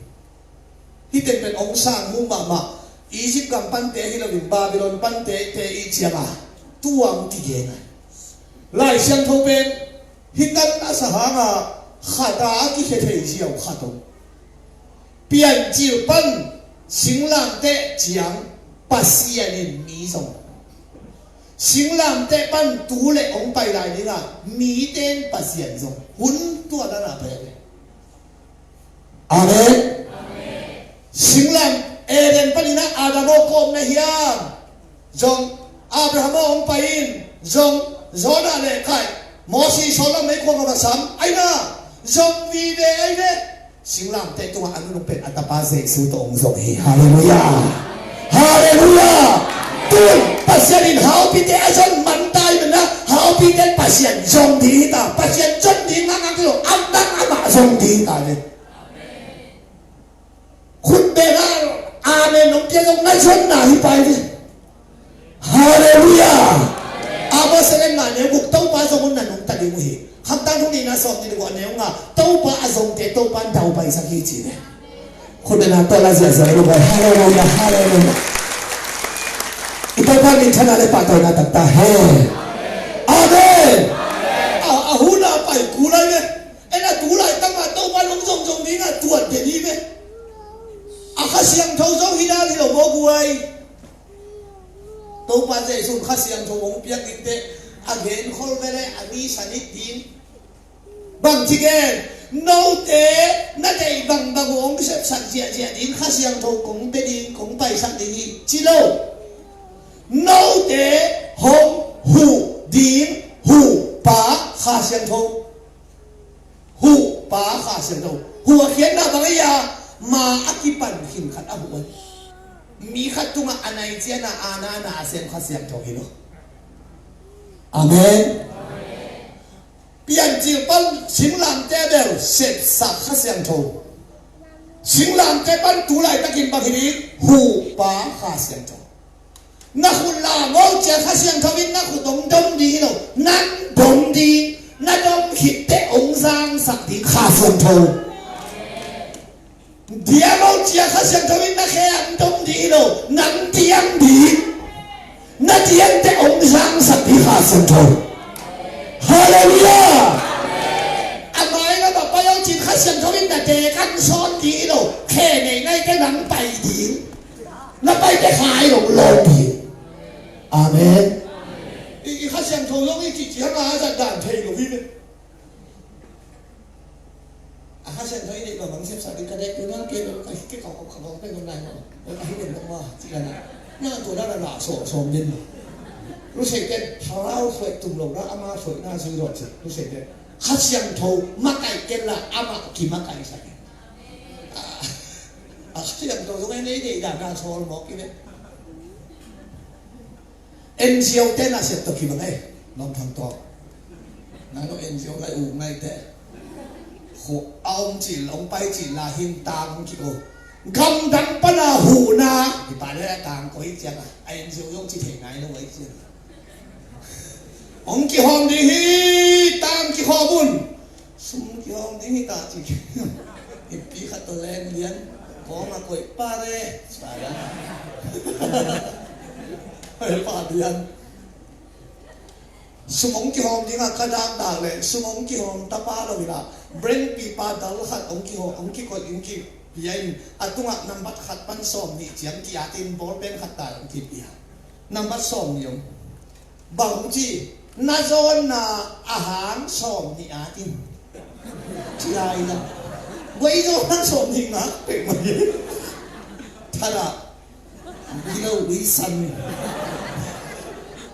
ฮิเต็นเป็นองค์สร้างมุมบะมาอียิปต์กับปันเตฮิเราดิบาบิโลนปันเตอีเจียมาตัวองค์ที่เย็นไล่เสียงทเป็นฮิตันอาสหางาขาดากิเขตเจียวขาดงเปลี่ยนจิวปันสิงหลังเตเจียงปัสยานิมีสง新郎在办独立红白来的啊，米点不严重，很多的那边。阿门。新郎人办的阿达摩公那样，从阿布拉姆红白印，从罗纳来开，摩西说了没过个什么，哎呐，从米的哎的，新郎在东安路边阿达巴塞苏东送去，哈利路亚，哈利路亚。ตัวปัสยานินหาวพิเตอจนมันตายมันนะหาวพิเตปัสยานจงดีตาปัสยานจนดีนั่งก็อันดังอามาจงดีตาเลยคุณเบลาอาเมนน้องเจ้าจงนั่งชนหน้าที่ไปดิฮาเลลูยาอาบอสเลนมาเนี่ยบุกเต้าปาจงนั่นน้องตัดดิมุฮีคำตั้งตรงนี้นะสอนดีกว่าเนี่ยว่าเต้าปาจงเตะเต้าปานเต้าไปสักทีจีเนี่ยคุณเป็นนักตัวละเสียสละรู้ไหมฮาเลลูยาฮาเลลูยาIto pa minsan na pataw na tagtahe. Amen. Ahuna pa kulay ne. Na tulay tama to pa long jong jong ni na tuat de ni ne. Akasiang thau jong hina ni lo mo guai. To pa je sun khasiang thau ong piak inte again khol vele ani sanit din. Bang chigen no te na dei bang bang ong sep san jia jia din khasiang thau kong be din kong pai san din chi lo. Nâu tế hông hù điên hù bá khá xiang thâu hù bá khá xiang thâu hù khiến na bằng ấy à mà ác kí bẩn hình khát áp hùi mi khát tung à này chia na à na xem khá xiang thâu hì lô Amen Biên chiều bắn chính làm tế đều xếp sạc khá xiang thâu chính làm tế bắn tú lại ta kìm bằng hình ý hù bá khá xiang thâu na khun la ngô chia khá xiang thâu in na khun đông đông đi đâu nan đông đi na đông hít tế ông giang sạc đi khá xiang thâu dia ngô chia khá xiang thâu in na khé ăn đông đi đâu nan tiang đi na tiang tế ông giang sạc đi khá xiang thâu Hallelujah 阿媽呢個爸爸有錢ข้าเช่นเฮ้ยนี่แบบบางเชฟสาดิกระเด็กตัวนั้นเกลือก็คิดเขาเป็นคนไหนเนาะแล้วก็ให้เด็กลงมาที่กันนะน่าตัวนั้นน่ะโสมยินรู้สึกเด็ดเท้าสวยตุ่มลงแล้วอามาสวยน่าซื้อรถสิรู้สึกเด็ดข้าเชียงโถมาไก่เกล้าอามาขี่มาไก่ใส่ข้าเชียงโถตรงนี้นี่ด่าด่าโซ่หมอกกินเนี่ยเอ็นเซียวเต้นอาเซียตะกี้มันไงน้องทำต่อนั่นก็เอ็นเซียวไล่อู่ไงแต่เอาจีลงไปจีลาหินตามกี่โอกำดังปนาหูนาที่ป่าได้ตามก็อีกจังอ่ะไอ้เอ็นเซียวยงจีเถงไงลงไว้จีองกี่ห้องดีฮีตามกี่ข้อบุญสุ่มกี่ห้องดีฮีตาจีอีปีขัดตัวแรงเลี้ยนพอมาคุยป้าเลยสายแล้วไอ้ป้าเลี้ยนสมองกี่ห้องดีงะกระด้างด่างเลยสมองกี่ห้องตาป้าเราเวลาเบรนปีป้าดาลขัดองกี่ห้ององกี่คนองกี่ยัยอัตุงะนำบัตรขัดปันสอมนี่เจียงกี่อาทินบอลเป็นขัดตาองกี่ปีนำบัตรสอมยงบางทีน่าจะน่าอาหารสอมนี่อาทินที่ไรนะไว้จะอาหารสอมนี่นะเป็นมันยังท่าละวิโรวิสัน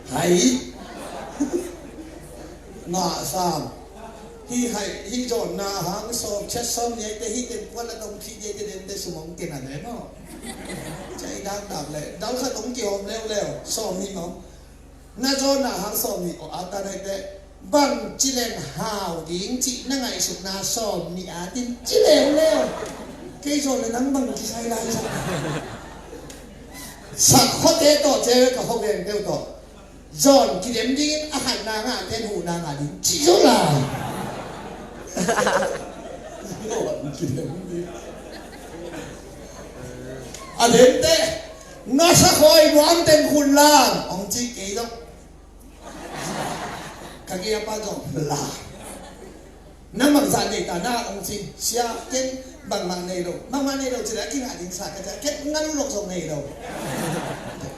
ไห้งาสามที่ให้ที่จนนาหางสอบเช็ดซ้อมเนี่ยแต่ที่เด็กวันละตรงที่เด็กเด่นได้สมองเก่งอะไรเนาะใจดังเลยดาวข้าต้องเกี่ยวเร็วๆซ้อมนี่มั้งน่าจนนาหางซ้อมนี่ก็อาตาได้แต่บังจิเลนหาวดิ้งจีนั่งไงสุดนาซ้อมนี่อาตินจิเลวแล้วเกี่ยวเลยนั่งบังที่ใช้ไรสักสักข้อเตะต่อเจ้ากับข้อเรียนเดียวต่อจอนกิเลมดิ้งอาหารนางาเทนหูนางาดิ้งจิโจล่ะโอ้ยกิเลมดิ้งอันเด่นเต้น่าสักคอยร้อนเต็มคุณล่างองจีกี่ต้องกะเกียบป้าจงล่าน้ำมันสารในตาหน้าองจีเสียเก่งบางในเราบางในเราจะได้กินอาหารสัตว์ก็จะเก่งงั้นลูกส่งในเรา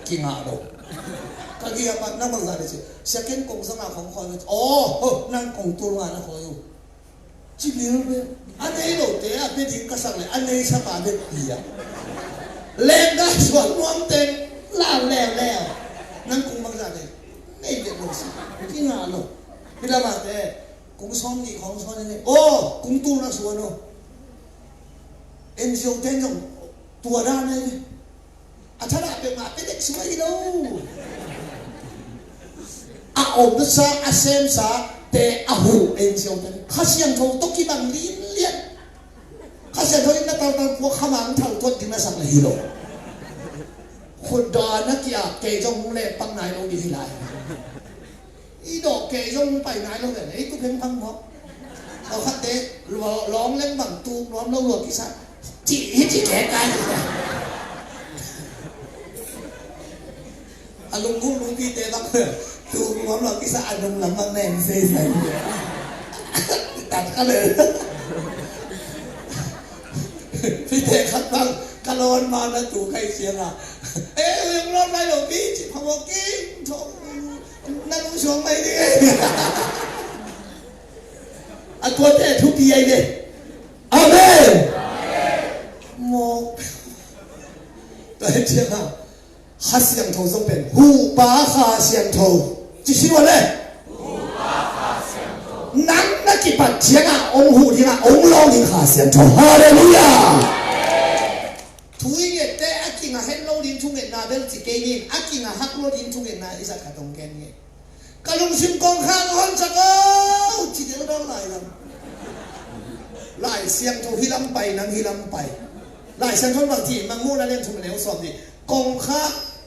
กินอาหารกะเกียบป้าน้ำมันสารเลยเสียเก่งกงสมาของคอยโอ้นั่งกงตัวงานคอยอยู่จีเลี้ยงเลยอันนี้เราเตะเป็นทิ้งกระสังเลยอันนี้สบายเป็นปีอะเล่นได้ส่วนน้องเต็งล่าแล้วนั่งกงบางสารเลยไม่เด็กหรอกสิกินอาหารหรอกพี่ละมาแต่กงซ้อมนี่ของซ้อมนี่โอ้กงตู้น่ะสวนเนาะเอ็นซีโอเต้นจังตัวด้านไหนอาจารย์เป็นมาเป็นเด็กสวยดีเนาะอาอมดุษาอาเซมซาแต่อาหูเอ็นซีโอเต้นข้าเสียงเขาตกกี่บังเลี้ยนข้าเสียงเขาเนี่ยตอนพวกขมังเท่าตัวกินมาสักเลยฮีโร่คนดอนักกีฬาเกย์จงเล่ปังไหนลงดีที่ไรอีดอกเกย์จงไปไหนลงแต่ไหนตุ๊กเพ่งพังเพราะเราคัดเตะร้องเล่นบังตูร้องเล่าหลวงกิซ่าจีแก่กันอารมณ์กุ้งลุงพี่เตะบังตูร้องหลวงกิซ่าอารมณ์หลังบังแนนเซ่ใส่ตัดกันเลยพี่เตะคัดบังกะโลนมาแล้วตูใครเสียงอ่ะยังร้องได้หรอพี่จิพาวกิ้งชมนั่งชมไปดิอะตัวเตะทุกทีไอ้เด็กอาเมนโมตัวเจ้าข้าเสียงโทต้องเป็นหูปาข้าเสียงโทจิชิวะเลยหูปาข้าเสียงโทนั่งนักกิปัจเจียงอ่ะองหูที่น่ะองลองที่ข้าเสียงโทฮาเลลูยาทุยเงี้ยแต่อากิงอ่ะเห็นโลดินทุ่งเงี้ยนาเดินจิเกยิงอากิงอ่ะฮักโลดินทุ่งเงี้ยนาอิสักกะตงแกนเงี้ยกะลุงซิมกองข้างห้องจักเอาที่เดียวต้องไหลกันไล่เสียงถูกฮิลัมไปนั่งฮิลัมไปไล่เสียงทนบางทีมังมูนั่นเล่นทุ่มเหลวสอบดิกองข้า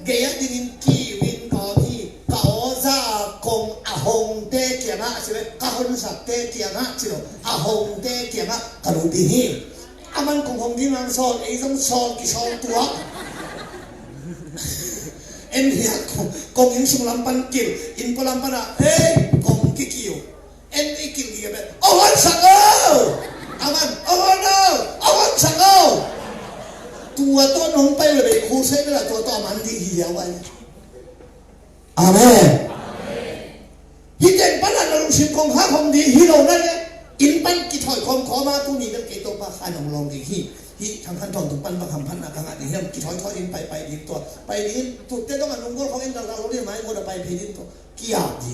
เกียร์ดินกีวินต่อที่เก่าซ่ากงอาหงเตเกียนะใช่ไหมกะฮนสักเตเกียนะใช่ไหมอาหงเตเกียนะกะลุงดีฮีอามันคงที่นั่งสอนไอ้ต้องสอนกี่สอนตัวเอ็นเฮียกงยิงสุลัมปันกิลอินปลัมปันอ่ะเฮ้ยกงกิคิวเอ็นไอ้กิลกี่แบบโอ้วันสักอามันโอ้วันเอาวันสักตัวต้นน้องไปเลยครูเซ่ไปละตัวต่อมันที่เหี้ยไว้อาเมนฮิเดนปันนั่นเราชิมกงข้าของดีฮิโร่นั่นเนี่ยอินไป ปั้นกี่ถอยคมขอมาตู้นี้ก็กี่ตัวปลาคายของลองกี่ที่ทางขั้นตอนถึงปั้นบางคำพันนะขนาดนี้เนี่ยกี่ถอยดินไปดินตัวไปดินถูกเต้ต้องการลงก็เขาเองเราเรียกไหมคนไปเพดินตัวกี่อย่างดี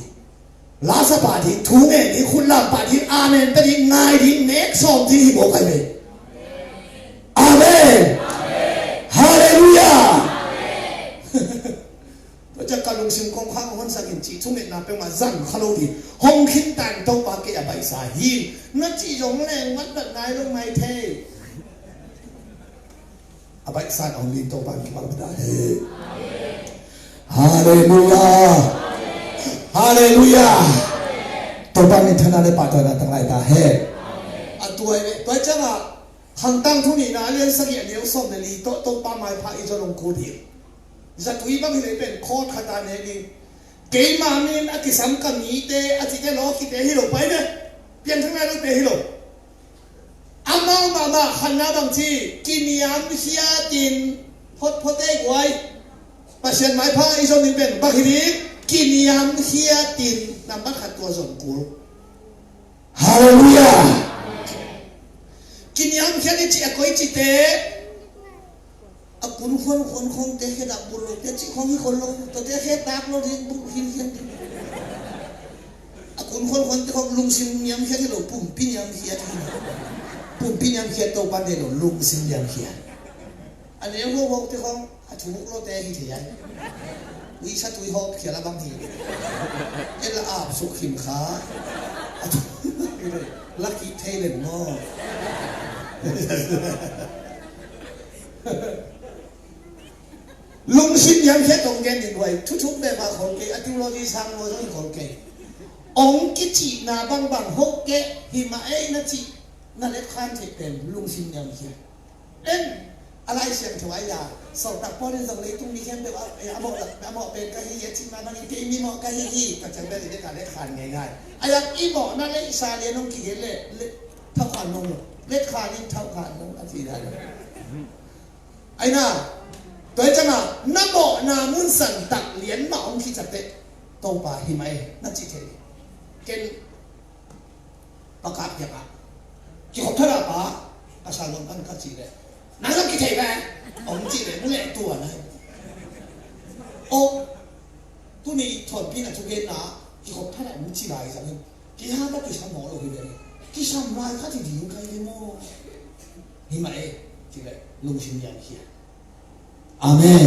ลาสปาดิถูกเองนี่คุณลาปาดิอาเมนปาดิง่ายดิเน็กซอมที่บอกใครเลยอาเมนฮาเลลูยาพระเจ้าการลงสิ่งของข้างคนสักอินจีทุ่มเอ็ดนาเป็นมาสั่งขลุ่ยห้องคิดแต่งต้องปากเกยใบสายหินนั่นจีจงแรงวัดแบบไหนลงไม่เทอาใบสายเอาลิ้นต้องปากมาไม่ได้ฮาเลลูยาฮาเลลูยาต้องปากนี่ท่านอะไรปากตัวนั้นตั้งไรตาเฮ่ตัวพระเจ้าขังตั้งทุนนี่นะเรียนสักอย่างเดียวสอบในลีต้องปากไม้พระอิจฉาลงคูดีจะตุยบ้างเลยเป็นโคตรขนาดนี้เกย์มาเมนอธิสัมกันนี้เตอธิเตล้อคิดเตฮิโลไปเนี่ยเปลี่ยนทั้งนั้นเราเตฮิโลอามาขันน้าบางทีกินยามเฮียตินพดได้ไว้ปัจจัยหมายพระอิจฉาเป็นบางทีกินยามเฮียตินนำบัตรขัดตัวส่วนกูฮาเลลูยากินยามเฮียตินจีก็อิจิเตคุณคนคงเตะแค่ดับบุรุษเตะจีคงมีคนลงตัวเตะแค่ดับเราเรียนบุรุษหินคุณคนที่เขาลุงซิมยำแค่ที่เราปุ่มปิ้นยำเขียที่ปุ่มปิ้นยำเขียตัวปันเดียวลุงซิมยำเขียอันนี้พวกที่เขาถูกเราเตะที่ไหนวิชาตุยหอบเขียละบางทีเอ็นละอาบสุขิมขาลักกี้เทเลนโน่ลุงชิมยังแค่ตรงแกนด้วยทุกๆแบบมาคนเกอธิโลดีสังโลดีคนเกองกิจินาบางฮกเกหิมาเอนัจินั่นเล็กข้ามเทเป็นลุงชิมยังแค่อะไรเสียงถวายยาสอบตักพ่อในสังเลยตรงนี้แค่แบบว่าอโมเป็นกะฮิเยชิมาบางทีมีหมอกะฮิก็จะเป็นในการเล็กขานง่ายๆอาอย่างอีหมอนั่นเล็กซาเลียนงกิเล่เท่าขานงเล็กขานนี่เท่าขานงอาทิตย์ได้ไอ้น่าตัวจังอ่ะน้าบอกนามุนสันตักเหรียญมาองค์ที่จัดเตะโตป่าหิมะนั่นจีเทเกณฑ์ประกาศอย่างอ่ะกี่คนเท่าไหร่ป่ะอาชาลงกันก็จีเลยนั่นก็กี่เทไหมองค์จีเลยนั่นแหละตัวนะโอ้ตัวนี้ถอนพี่น่ะทุกเย็นนะกี่คนเท่าไหร่มึงจีไรสักนิดกี่ห้าก็กี่ชั่วโมงเราเลยกี่ชั่วโมงข้าที่ดีอยู่ใครเลยมั้งหิมะจีเลยลุงชิมยังเขียอาเมน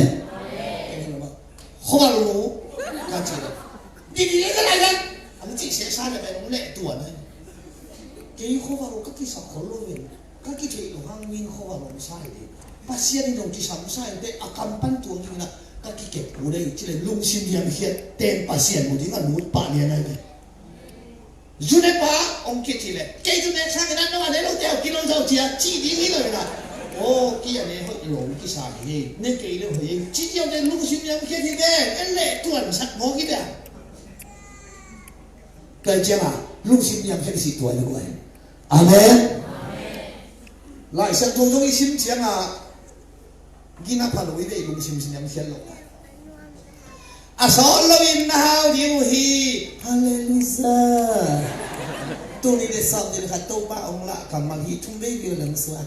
เขาบอกรู้การเชื่อดีๆก็อะไรกันอันนี้จีเสียชาติไปลงเละตัวนั่นเกี่ยวเขาบอกก็กี่สักคนรู้เองก็กี่ที่อยู่ห้างวิ่งเขาบอกลงใช่ดิภาษาที่ลงกี่สามใช่แต่อาการปั้นตัวจริงนะก็กี่เก็บกูได้จีเลยลุงชิมยังเขียเต็มภาษาหมดที่ก็รู้ป่าเนี่ยนะเลยจุดนี้ป่าองค์กี่ทีเลยเกี่ยวจุดนี้ช่างกันนั่นว่าเดี๋ยวเราเดี๋ยวกินเราจะเจียจีดีนี่เลยนะโอ้กี่อันนี้เขาหลงกี่สายนี่นี่กี่เรื่องเหรอจีเดียวจะลุงชิมยังแค่ที่เด้เอ็นเล่ตัวสักโมกี่เด้เกิดจังอ่ะลุงชิมยังแค่ที่ตัวเลยด้วยอาเมนหลายสักตัวตรงนี้ชิมจังอ่ะกินอะไรลุยได้ลุงชิมยังแค่หลงอาสอนเราอินนาฮาวดิวฮีฮาเลลูยาตัวนี้ได้สอบดีนะครับตัวป้าองละกับมันฮีทุ่มได้เยอะหลังสวด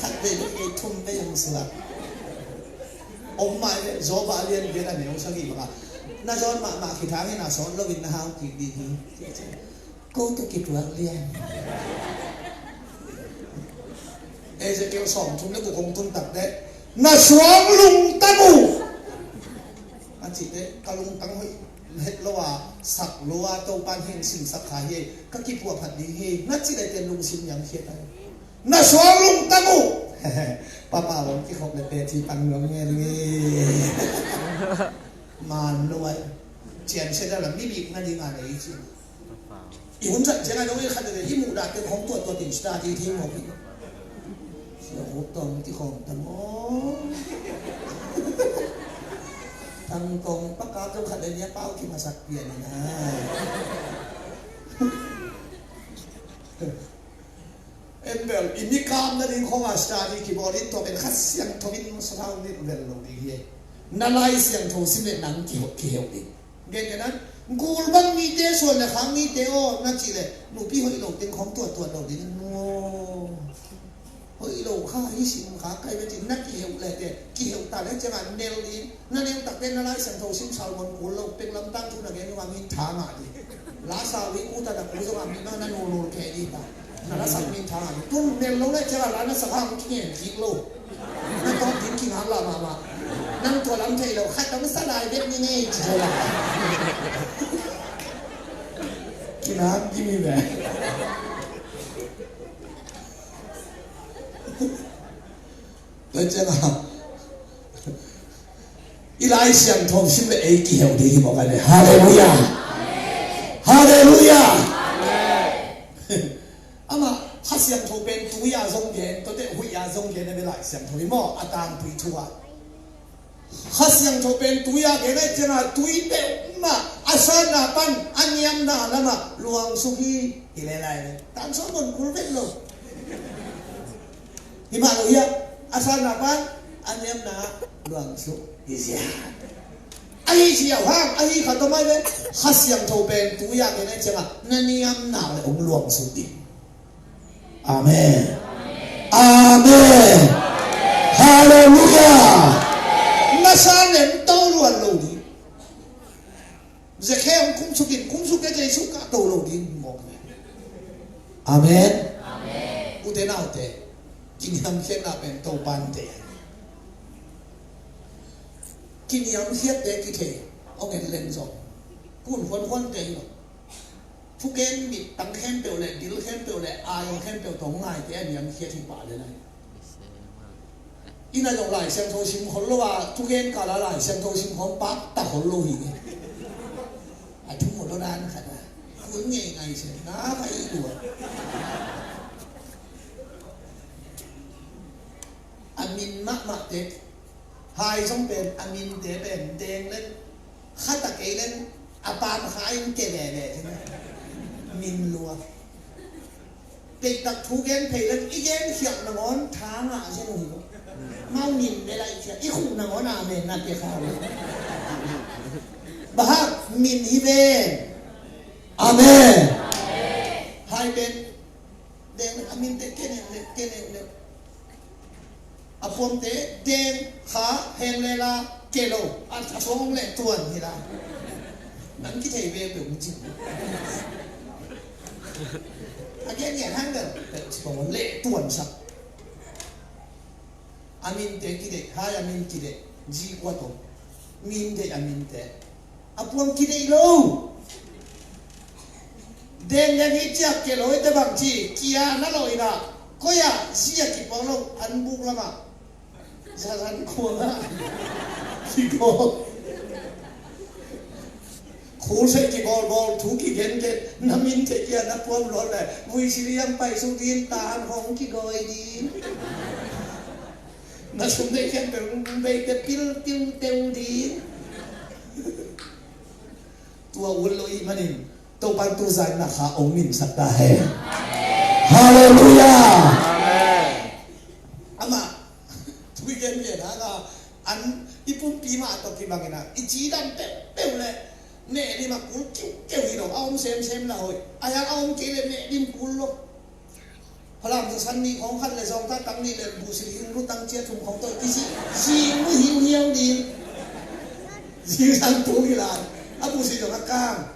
ขัดไปด้วยทุ่มได้หลังสวดองมาเนี่ยจอบาเรียนเรียนอะไรเนี่ยองสักกี่บ้างน่าจอนมาคิดทางให้น่าสอนเราวินนะฮาวกี่ดีก็ต้องคิดว่าเรียนจะเกี่ยวสองทุ่มแล้วกูคงทุ่มตัดได้น่าสวงลุงตะกูอันที่เด็กกลุงตั้งให้เฮ็ดละว่าสักละว่าโตปานเฮงสิ่งสักขายเฮก็คิดว่าผัดดีเฮนั่นที่ได้เต็มลุงซิมยังเขียนได้น่าสวงลุงตะกูป้าผมที่เขาเป็นที่ปังเมืองเงี้ยนี่มันด้วยเจียนเช่นนั้นไม่มีงานดีงานไหนจริงอีกคนจะงานต้องให้ขัดเลยที่หมู่ด่าเป็นของตัวติดสตาร์ที่ทิ้งหมดเสียหัวตรงที่ของตั้งโอ้ตั้งตรงประกาศต้องขัดเลยเนี่ยเป้าที่มาสักเปลี่ยนนะเอ็นเบลอินิกามนั่นเองของอาสตาร์ที่บอลินตัวเป็นขัดเสียงทวินสถานนี่เบลลงดีเฮนั่นไล่เสียงโทสิเมนังกี่เหวดิเกณฑ์นั้น กูบังมีเตส่วนละครั้งมีเตโอนั่นจีเลยหนูพี่เฮ้ยเราเป็นของตัวเราดิโน่เฮ้ยเราข้าที่สิมขาใครเป็นจริงนักเกี่ยวเลยเด็กเกี่ยวตาแล้วจะงานเนลดีนั่นเองตักเป็นอะไรสังโทสิมชาวมณฑลเราเป็นลำตั้งทุนอะไรนี่ว่ามีฐานะดิลาสาวิอุตตะกุศลมีนั่นโนโนแค่ดีป่ะนั่นละสักมีฐานะตุ้นเนลเราเลยจะว่าร้านนั้นสักห้างที่เนี่ยทิ้งโลนั่นต้องทิ้งหางละมานั่งตัวลำไทยเราใครต้องสลายเด็กนี่นี่จีโร่กินน้ำกินมีแบบแล้วจะมาอีไลเสียงทองชิมเลยเอกี่เหวดีบอกกันเลยฮาเลลูยาฮาเลลูยาอามาฮัเสียงทองเป็นตุยาทรงเย็นตัวเด็กหุยาทรงเย็นในเวลาเสียงทองนี่มั่วอาตามปุยทัวฮัเสียงทองเป็นตุยาเกเรเจนาตุยเตมาอาสานาปันอันยามนาละมาลวงสุขีอีเลไลตามสมบูรณ์คุณเป็นโลหิมาโลยาasal napan anyam na luang su isya ai siya hang ai khatomai be khasyang thopen tuya ke ne changa naniam na le ong luang su ti amen amen hallelujah nasanem to luan lo di zakhem kum su ke jai su ka to lo di mo amen amen udena hote kinh nghiệm khiết là bên tàu ban để kinh nghiệm khiết để cái thể ông ấy lên rồi cuốn khuôn để rồi phúc kiến bị tăng khen biểu lệ đi khen biểu lệ ai khen biểu tổng ngày cái nghiệm khiết thì bảo đây này in là dòng lại xem thôi sim khốn lo à phúc kiến cả là lại xem thôi sim khốn bát ta khốn lo gì ai chúng một đôi đan khả năng cuốn nghề ngày sẽ ná phải đùa amin mak te hai song pen amin te pen deng lên khát ta kể lên apan hai kể về min lúa để tập thu gen phải lên ý gen hiện là món tháng à chứ không hiểu mau nhìn để lại chuyện ý khủng là món nào mình làm việc khảo bà hát min hi về amen hai bên deng amin te kể này apom te den kha hen le la kelo an thong le tuan hi la nan ki thei ve bum chi again ya hang de thong le tuan sak amin te ki de ha amin ki de ji kwa to min de amin te apom ki de lo den ya ni chak kelo te bang chi kia na loi na ko ya si ya ki pong lo an buk la ma Jalan kuala, kiko, kusa kiko bol tu kiken ke namin te kia na pom lo le, mui siriang pai su din tahan hong kiko di, na sumde ken be te pil teu di, tua ulo imanin, to pan tu zai na kha ong min sakta hai, hallelujah. Weekend ya na an ipum pima atau kimangina iji dan pe le ne ni makul kiu hiro aum sem la hoi aya aum kele ne dim kullo halam sa san ni khong khan le song ta tang ni le bu si ru tang chia thum khong to isi si mu hiu di si sang tu ki la abu si jong akang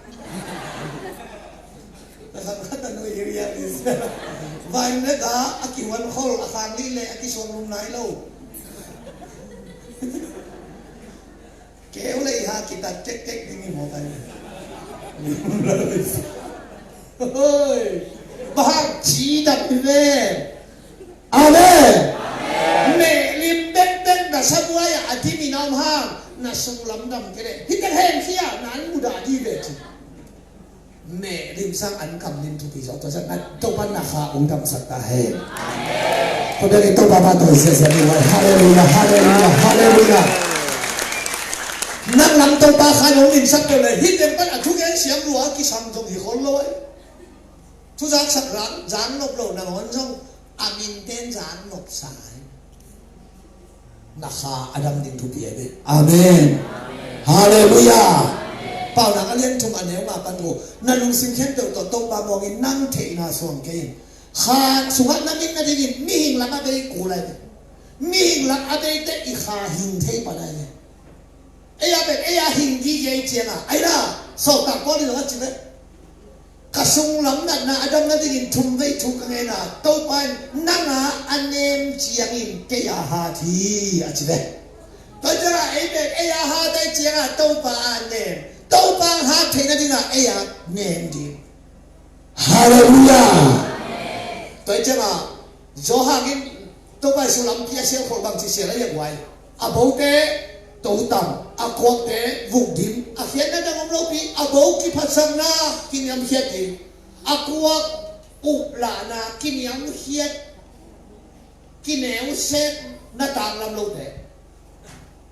ta san khat ta no hiu di vai ne da akiwan khol akang li le akisong lum nai lo kéo lấy ha kita cek đi như một tay ơi bác chỉ đặt về amen mẹ lim bên bên đã sắp quay à thì mình nam hang na sung lắm đầm cái này hít cái hen kia nán mu đã đi về mẹ lim sang ăn cầm lim thu kỳ gió cho dân ăn tô ban nà khá uống đầm sạch ta hen tôi đây tô ba tôi sẽ đi vậy hallelujah hallelujah hallelujah năng làm tàu ba khai nông mình sắc cái này hít đến bắt à chú cái xiêm lúa cái sầm trong thì khốn lỗi chú giác sắc rán nộp lẩu nào hơn xong amin tên rán nộp sải nakha adam din thu bia be amen hallelujah bảo là cái liên thùng anh em mà bạn ngủ nà lùng sinh khen đầu tổ tông ba mong in năng thể na xuống cái khá xuống hát năng in na đi mi hình lạc ở đây cũ lại mi hình lạc ở đây te i khá hình thế bà này ấy à hình gì vậy chứ à ấy là sau ta có đi là gì đấy cả sung lắm là Adam nó đi thùng với thùng cái này là tàu bay năng là anh em chiang in cái hà thì à chị đấy tôi cho là ấy à hà đây chiang à tàu bay anh em tàu bay hà thì nó đi là ấy à nem đi Hallelujah. tôi cho là do hàng cái tàu bay sung lắm kia xe khổ bằng chỉ xe là như vậy à bố thế tàu tầm à quốc tế vùng điểm à hiện nay đang lâu bị à bố kí phát sinh na kí niệm hiện đi à quốc ục là na kí niệm hiện kí niệm xét na tàng làm lâu thế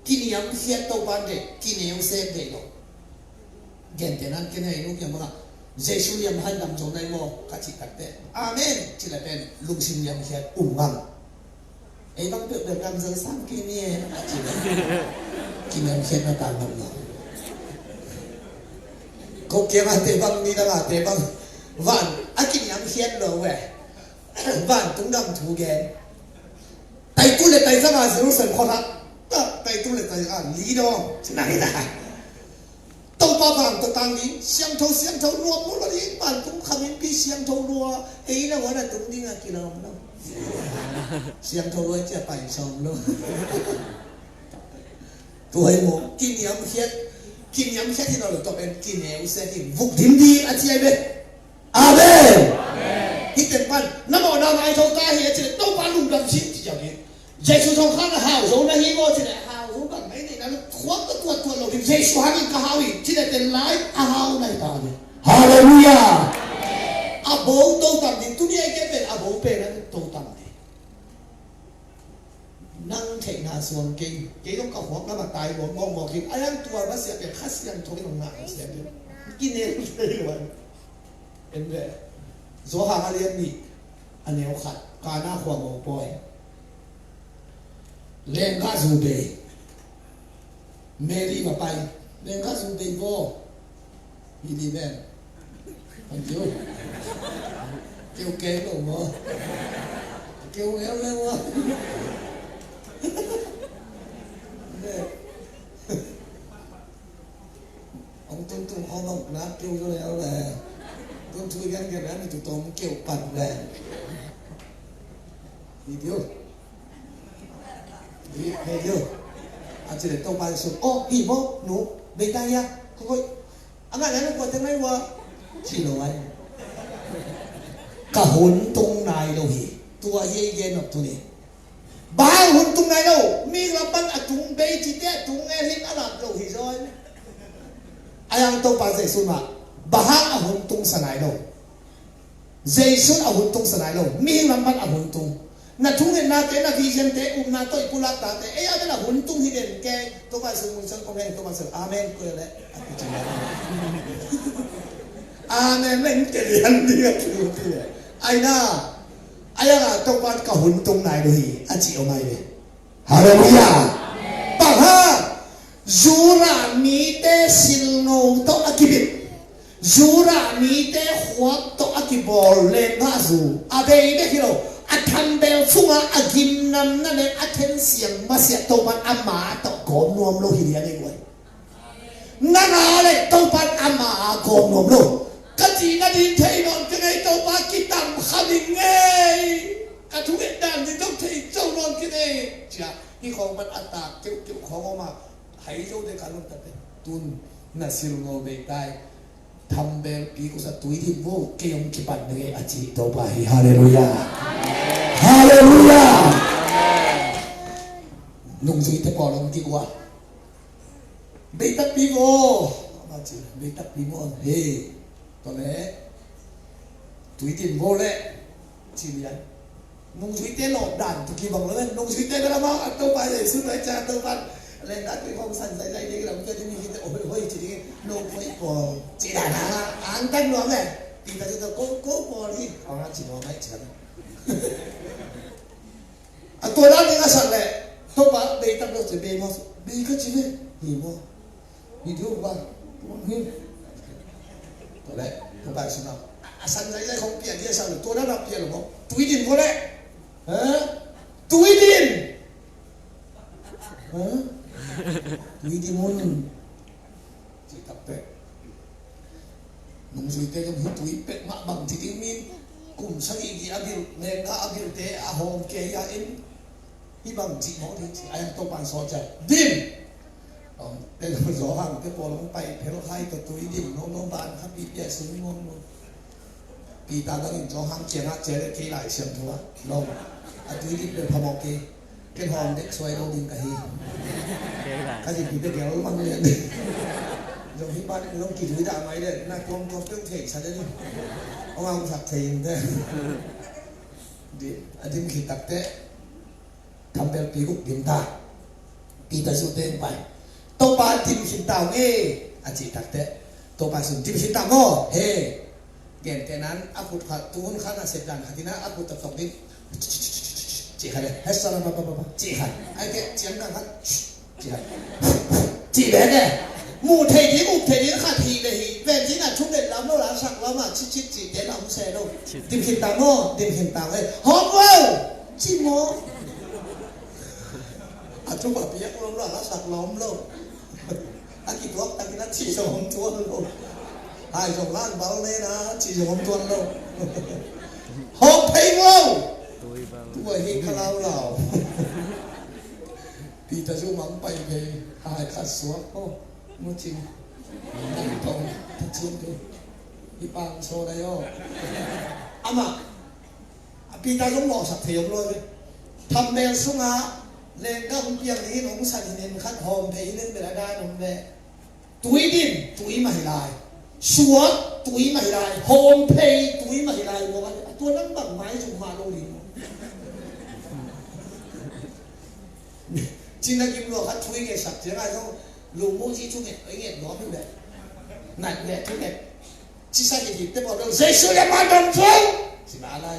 kí niệm hiện tàu ban đấy kí niệm xét đấy đâu gen thế nan kí này lúc như mà Giêsu niệm hành làm chỗ này mò cả chỉ cắt đấy amen chỉ là bên lùng sinh niệm hiện ngang ấy bác được làm giờ sáng kia nè chỉ là kí niệm hiện na tàng làm nào có kia mà tế băng đi là tế băng vạn kí niệm hiện rồi vậy vạn cũng đâm thú ghen tay tu lệ tay ra mà giữ sân khoan hạt tay tu lệ tay lý đó này là tàu ba vàng tàu tăng đi xiang thâu lúa muốn là đi bạn cũng không biết đi xiang thâu lúa ấy là gọi là đúng đi là kỳ lắm đâu xiang thâu lúa chưa phải xong luôn tôi muốn kỷ niệm hiện thì nó được tập bên kỷ niệm sẽ thì vụ điểm đi anh chị em biết Amen. hít tiền pan nó bảo nào ai thâu ta hiện chỉ đâu bán lùng đầm xịt chỉ chẳng biết Giêsu thâu khác là hào dấu này hivo chỉ là hào dấu bằng mấy này nó khoác cái tuột lầu thì Giêsu hàng cái hào gì chỉ là tiền lái hào này ta đi Hallelujah. bố đâu tầm thì tôi đi cái bên bố bên nó đâu tầm thì năng thể na xuống cái lúc cầu hoặc nó mà tài một mong một khi ai ăn tua nó sẽ bị khát xiang thôi nó ngại sẽ bị cái này cái rồi em về do hàng liên đi anh em khát cả na khoa một bồi lên cá dù bể Mary mà bay lên cá dù bể vô đi bên anh kêu kêu đâu mà kêu léo léo quá ông tung ông ông nát kêu cho léo là tung chui gắn cái đó thì tụi tôi cũng kêu bật là đi thiếu đi nghe chưa anh chỉ để tông bài xuống ô hỉ mô nú bên tay ya không coi anh lại nói qua tiếng này qua chỉ là anh cả hồn tung này đâu hỉ tua ye nộp tu này ba hồn tung này đâu mi là ban tung bê chỉ té tung nghe hin làm đâu hỉ rồi ai ăn tông bài dậy xuống mà ba hồn tung sân này đâu dậy xuống hồn tung sân này đâu mi là ban hồn tung na thung hen na te na vision te na toi pulak ta te e na hun tung hi den ke to ba sung mun sang ko hen to ba sung amen ko le amen len te lian dia tu ti ai na ai ga to ba ka hun tung nai do hi a chi o mai le Hallelujah. pa ha zura mi te sil no to akibit zura mi te huak to akibol le na zu abe de hiro tham bèo phung à kim năm nó lên thiên xiềng mà sẽ tàu ban ama tàu có nuông lô hiền này vậy nó lại tàu ban ama có nuông lô cái gì nó đi thấy nó cái này tàu ban kí tầm khá đi nghe cái thứ Việt Nam thìต้องthấy tàu non cái này chả cái con ban ăn tạc kiểu khó mà thấy đâu để cả luôn tập tuôn là siêu ngô bề tai tham bèo kí của sa túi thì vô kêu ông kí bạn này à chị tàu ban Hallelujah. Hallelujah. Nung suy te bỏ lòng đi qua bê tắc bí vô bê tắc bí vô hề có lẽ túi tiền vô lệ chỉ liền nung suy te lọt đàn thì kỳ bằng lên nung suy te cái nào mà đâu phải để xuống đấy cha đâu phải lên đã cái không sẵn dây đi cái đồng chơi thì mình thì ôi chỉ đi nung phải bỏ chỉ đàn án canh nó này thì taจะcố bỏ đi còn chỉ bỏ mấy chỉตัวนั้นนี่ก็สั่งแหละตัวบ้านเบย์ตั้งรถจะเบย์มั้งเบย์ก็จีบเลยหิวมั้งหิวบ้าง ตัวแรกตัวไปสิครับสันใจใจของเปลี่ยนที่สันตัวนั้นเราเปลี่ยนหรือเปล่าตุยดินก็ได้ตุยดินตุยดินมันจิตตับเป็ดนุ่งสุยเตะยังหิตุยเป็ดมาบังที่ดิมินกลุ่มสังอีกีอาบิลเมฆอาบิลเตะอาโฮมเกียอินที่บังจีมอที่ไอ้ตัวปันโซใจดินเป็นคนสอหังที่พอลงไปเพลไทยตัวตุยดินโนบานครับปีเปียสุนิมนปีตาตั้งอินสอหังเจียงเจริญกี่หลายเชียงทัวลงอาตุยดินเป็นพมกีเป็นหอมเด็กสวยโรดินกะฮีข้าจะกินได้แก่รู้มันเลยยงที่บ้านนี่ต้องกินวิดาไหมเนี่ยน่ากลมกลมเปรี้ยวเทกฉันได้ดิเอามาสักทีนึงได้ดิอาทิตย์ขีดตักเตะทำเป็นปีกุกดิมตาปีตาสุดเต็มไปโตปาทิมขีดตาวเออาจิตักเตะโตปาสุดทิมขีดตาวโง่เฮเก่งแต่นั้นอากุฎขัดตูนขันอาเสดันขัดที่นั้นอากุฎตัดสองดิจีขัดเลยเฮสซาลาบะจีขัดไอ้แกเจียงกันขัดจีขัดจีแบกเนี่ยมูเทดีมูเทดีข้าทีเลยเว้นที่น่ะชุบเด็ดล้ำโน่ล้ำสักล้ำอ่ะชิดจีเด็ดล้ำเซโน่ดิมขินตาโน่ดิมขินตาเว้ยหอมว้าวจิโมอาชุบแบบยักษ์ล้ำล้ำสักล้ำโน่อากิตัวอากินัทจีสมตัวโน่ไอ้สองล้านบาทเลยนะจีสมตัวโน่หอมเพลงว้าวตัวเฮคลาวเหล่าปีตาชูมังไปเลยหายขัดสวะโอ้มุจิงนั่งตรงทัชชินดูอีปังโซได้ย่ออามาปีตาชูหล่อสักเทียมเลยทำเบลสุงาเลนก็คงเพียงนี้หนุ่มสันเห็นขัดหอมเพย์นึงเป็นอะไรได้หนุ่มเลยตุยดินตุยไม่ได้สวะตุยไม่ได้หอมเพย์ตุยไม่ได้บอกว่าตัวนั้นบังไม้สุมาโลดินจินตกิมโลคัดช่วยเกสักเจ้าไงเขาลุงโมจิช่วยไอ้เงี้ยร้อนอยู่เลยนั่นแหละทุกเนี่ยจิสักยิ่งแต่บอกเราเสียสุดเลยมาดมช่วยสิมาอะไร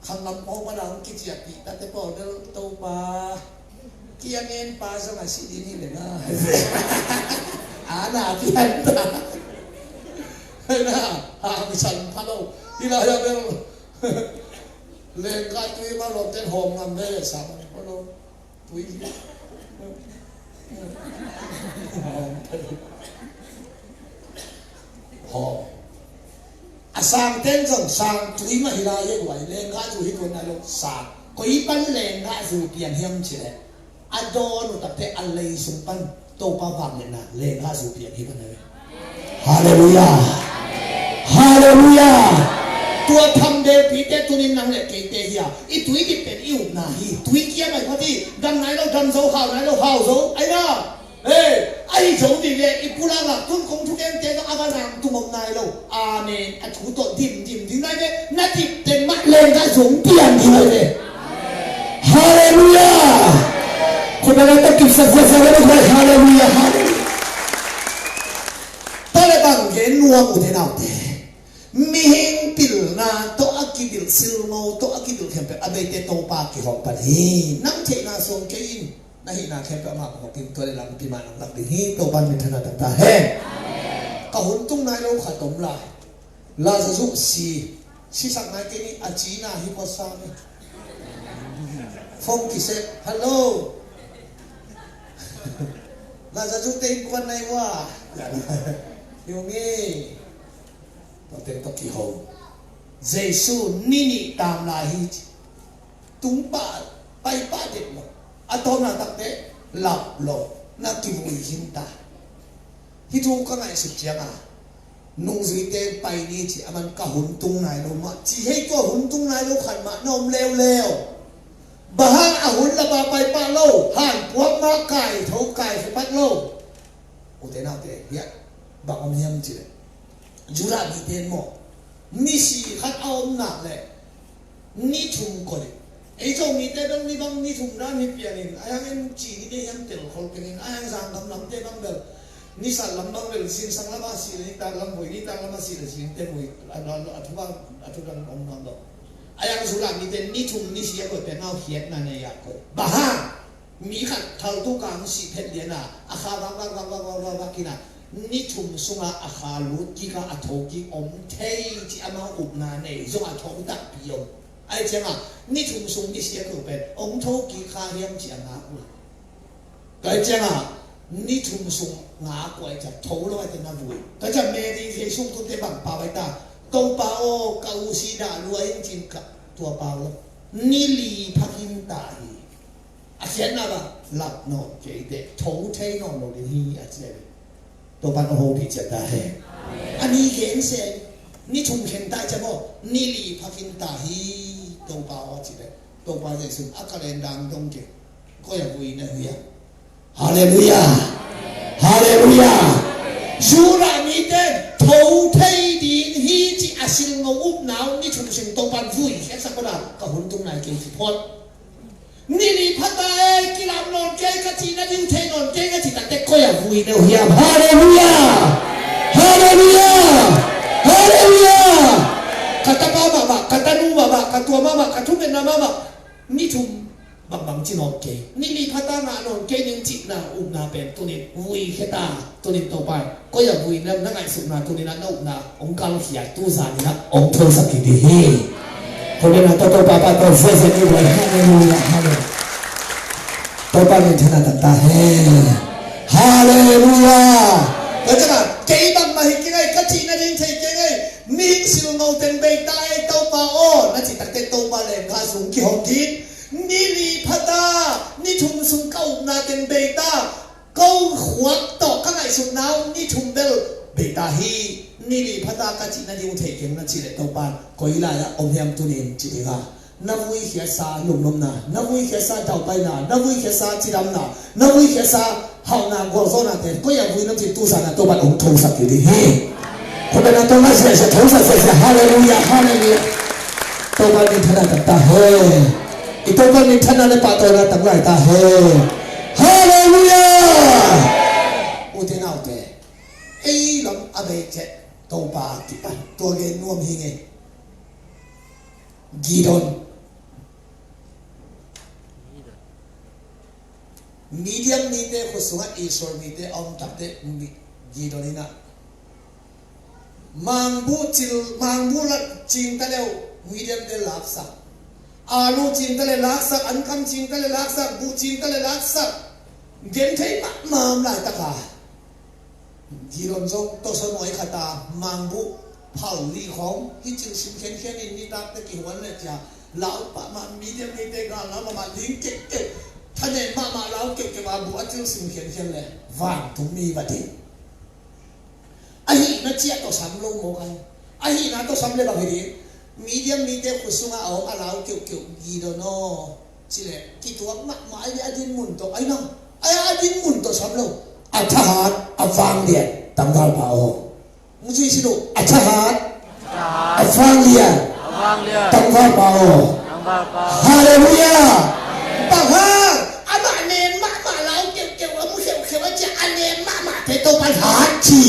คำนำมองมาดังกิจยาปีแต่บอกเราโตปาเกี่ยงเงินปาสมัยสิดีนี่เลยนะอาณาพิอันตาเฮ้ยนะหาไม่ฉันพัดเอาที่เราจะเป็นเล่นการตุยมาลงเต้นหอมนำได้สามมาลงตุยหอมอาสามเต้นส่งสามตุยมาฮิลาเยอะกว่าเล่นการตุยคนนั้นลงสามก็อีปันเล่นการสูบเปลี่ยนเฮียมเฉยอดอนอุตเตอะไรสุปันโตปาบังเนี่ยนะเล่นการสูบเปลี่ยนที่ปันเลยฮาเลลูยาฮาเลลูยาตัวทำเดปีเตตุนินนังเล็กเกเตเฮียอีตุยกิเป็นอิวนาฮีตุยเกี่ยไปพอดีดังไหนเราดังโซ่ข่าวไหนเราข่าวโซ่ไอ้น่ะไอ้โซ่ดีเลยอีปุระละทุนคงทุกเองเจต้องอาบน้ำตุ้มนายเราอาเมนอัฐุตดิมถึงได้เนี่ยนาทีเต็มมัดเลนกันสูงเตียนที่เลยฮาเลลูยาคนอะไรต้องกินสักสักแล้วก็ฮาเลลูยาฮาเลลูยาตอนแรกบางเห็นนัวอุเทนเอาเตมีเฮงปิลนาโตอากิบิลซิลโมโตอากิบิลเข้มเปอเบเตโตปากิหอมปันฮีน้ำเทนาทรงเกินนาฮินาเข้มเปอมาของกินตัวในลำพิมานหลักดิฮีโตปันมิถนาต่างๆเฮ้ก็หุ่นตุ้งนายเราขัดตมลายลาจะสุสีสักนายกินอาจีนาฮิโมซาเนฟงกิเซฮัลโหลลาจะสุเต็งควันนายว่าอยู่นี่เต็มตะกี้โฮเยซูนี่ตามลายฮิตตุ้งป้าไปป้าเด็กมั้งอัตโนนาตักเตะหลับหลบนักกิบุยหินตาที่ทุกข์ก็ไม่สุดจังอ่ะนุ่งสีเตงไปนี่ที่มันก็หุ่นตุ้งนายลงมาที่ให้ก็หุ่นตุ้งนายลงขันมานมเลวบ้าอาหุ่นละบาไปป้าโลห่านพวกมาไก่เท่าไก่สิปัดโลโอเตน่าเตะเฮียบังอมเฮียมจีเลยจุฬามีเด่นหมดนี่สิขัดเอาหนักเลยนี่ทุ่มก่อนไอ้เจ้ามีเด่นนี่บางนี่ทุ่มร้านนี่เปลี่ยนไอ้ยังจีนี่ได้ยังเติร์คนเป็นไอ้ยังสั่งลำเด่นบางเดลนี่สั่งลำบางเดลสินสั่งลำมาสินี่ตางลำหวยนี่ตางลำมาสิสินเด่นหวยอัฐบางอัฐกันอมน้ำดอกไอ้ยังจุฬามีเด่นนี่ทุ่มนี่เสียก็เป็นเอาเขียนนั่นเองอยากก็บ้ามีขัดเท่าทุกการสิเพชรเดียน่ะอาคาบางกินน่ะ นี่ชุมสุงอาคาลุกิกาอัฐกิอมเทจิอามาอุบนาเนยจงอัฐดักพิยมไอ้เจ้านี่ชุมสุงนี่เสียคือเป็นอมโทกิคาเฮียมจีอาอุไอ้เจ้านี่ชุมสุงงากวยจะโถลอยแต่นาบุยแต่จะเมรีเฮซุงทุนเตบังปาไว้ตาตัวปาโอกาอุสีดารวยจินกับตัวปาโอนี่ลีพักินตาฮีอาเขียนนะบ้าหลับนอนเจเดโถเทนอนโนเดฮีอาเจเดตัวปันโฮพิจารณาเหอันนี้เห็นเสียนี่ชุมเห็นได้จะบอกนี่ลีพักินตาฮีตัวปาโอจิเดตัวปาเจสุอักเลนดังตรงเจก็ยังวิ่งนะเฮียฮาเลลูยาฮาเลลูยายูรามีเดโถเทดีนฮีจิอาศิลงอุบหนาวนี่ชุมเสียงตัวปันฟุ้ยแค่สักกระดาษก็หุ่นตรงไหนเกี่ยวกับพอดนี่ลีพัดได้กิลามนอนเจก็จีน่าดิ้งเทนอนเจก็จีแต่เด็กก็ยังวิ่งนะเฮียฮาเลลูยาฮาเลลูยาฮาเลลูยาkata mama kata nu mama kata mama kata tu benda mama ni tu bang chin okey ni li phata na non ke ning chi na na pen tu ni vui kheta tu ni to pai ko ya vui na ngai su na tu ni na na ong kal hia tu sa ni na ong thol sak ki he ko le na to papa to se ni wa hallelujah hallelujah to pa ni thana ta he hallelujahก็จะแบบเกย์บังมาหิเกย์กัจจีนั่นเองใช่เกย์มีสิ่งเงาเต็มใบตาเต้าปาโอนั่นจิตตักเตเต้าปาแหลงข้าสูงกี่หกทิศนี่ลีพัตานี่ชุมสุงเก้านาเต็มใบตาเก้าหัวต่อข้างในสุดน้ำนี่ชุมเบลใบตาฮีนี่ลีพัตากัจจีนั่นเองใช่เกย์นั่นจิตเต้าปาก็อีลายละอมยำตุนินจิตค่ะนับวิเขียซาลุงลมนานับวิเขียซาเจ้าไปนานับวิเขียซาจิรำนานับวิเขียซาเฮานากัวโซนาเตก็ยังวิน้ำจิตตู้สานาตัวบัดองค์ทงสักอยู่ดีเฮ้คนเป็นตัวนั้นเสียทงสักเสียฮาเลลูยาฮาเลลูยาตัวบัดนี้ท่านตั้งตาเฮ้อีตัวบัดนี้ท่านนั่นปะตัวนั้นตั้งไรตาเฮ้ฮาเลลูยาอุทินเอาเตไอ้ลำอเบเจตัวบาติปันตัวเกนนวมหิงเงกีดอนมีเดียมมีเตขุสุงอิสรมีเตอมตับเตกีดอนี่นะมังบูละจิงตะเลวมีเดียมเตลักษักอาลูจิงตะเลลักษักอันคำจิงตะเลลักษักบูจิงตะเลลักษักเย็นไทยมามลายตะกากีดอนจงโตสนอยขตามังบูเผาลีของที่จิงสิมเข็นเข็นอินนี่ตักตะกี้วันเลยจ้าเหล่าปะมันมีเดียมมีเตกันแล้วมาลิงเก็บท่านเองมาแล้วเก็บมาบัวจิ้งสิงเขียนเขียนเลยว่างถุงมีบัดนี้ไอ้นั่นเจี๊ยบตัวสามโลโมกันไอ้นั่นตัวสามเลยบางทีมีเดียมมีเดียคุสุงเอาอะไรเกี่ยวกีโดโน่สิเลยที่ตัวมัดหมายอดินมุนตัวไอ้น้องไอ้อดินมุนตัวสามโลอัฐานอัฟังเดียตั้งดาวเปล่ามึงช่วยสิลูกอัฐานอัฟังเดียตั้งดาวเปล่าฮาเลลูยาปังฮะอามาเนมมาเราเกี่ยวว่ามุเขียวว่าจะอันเนมมาเทโตปัญหาจี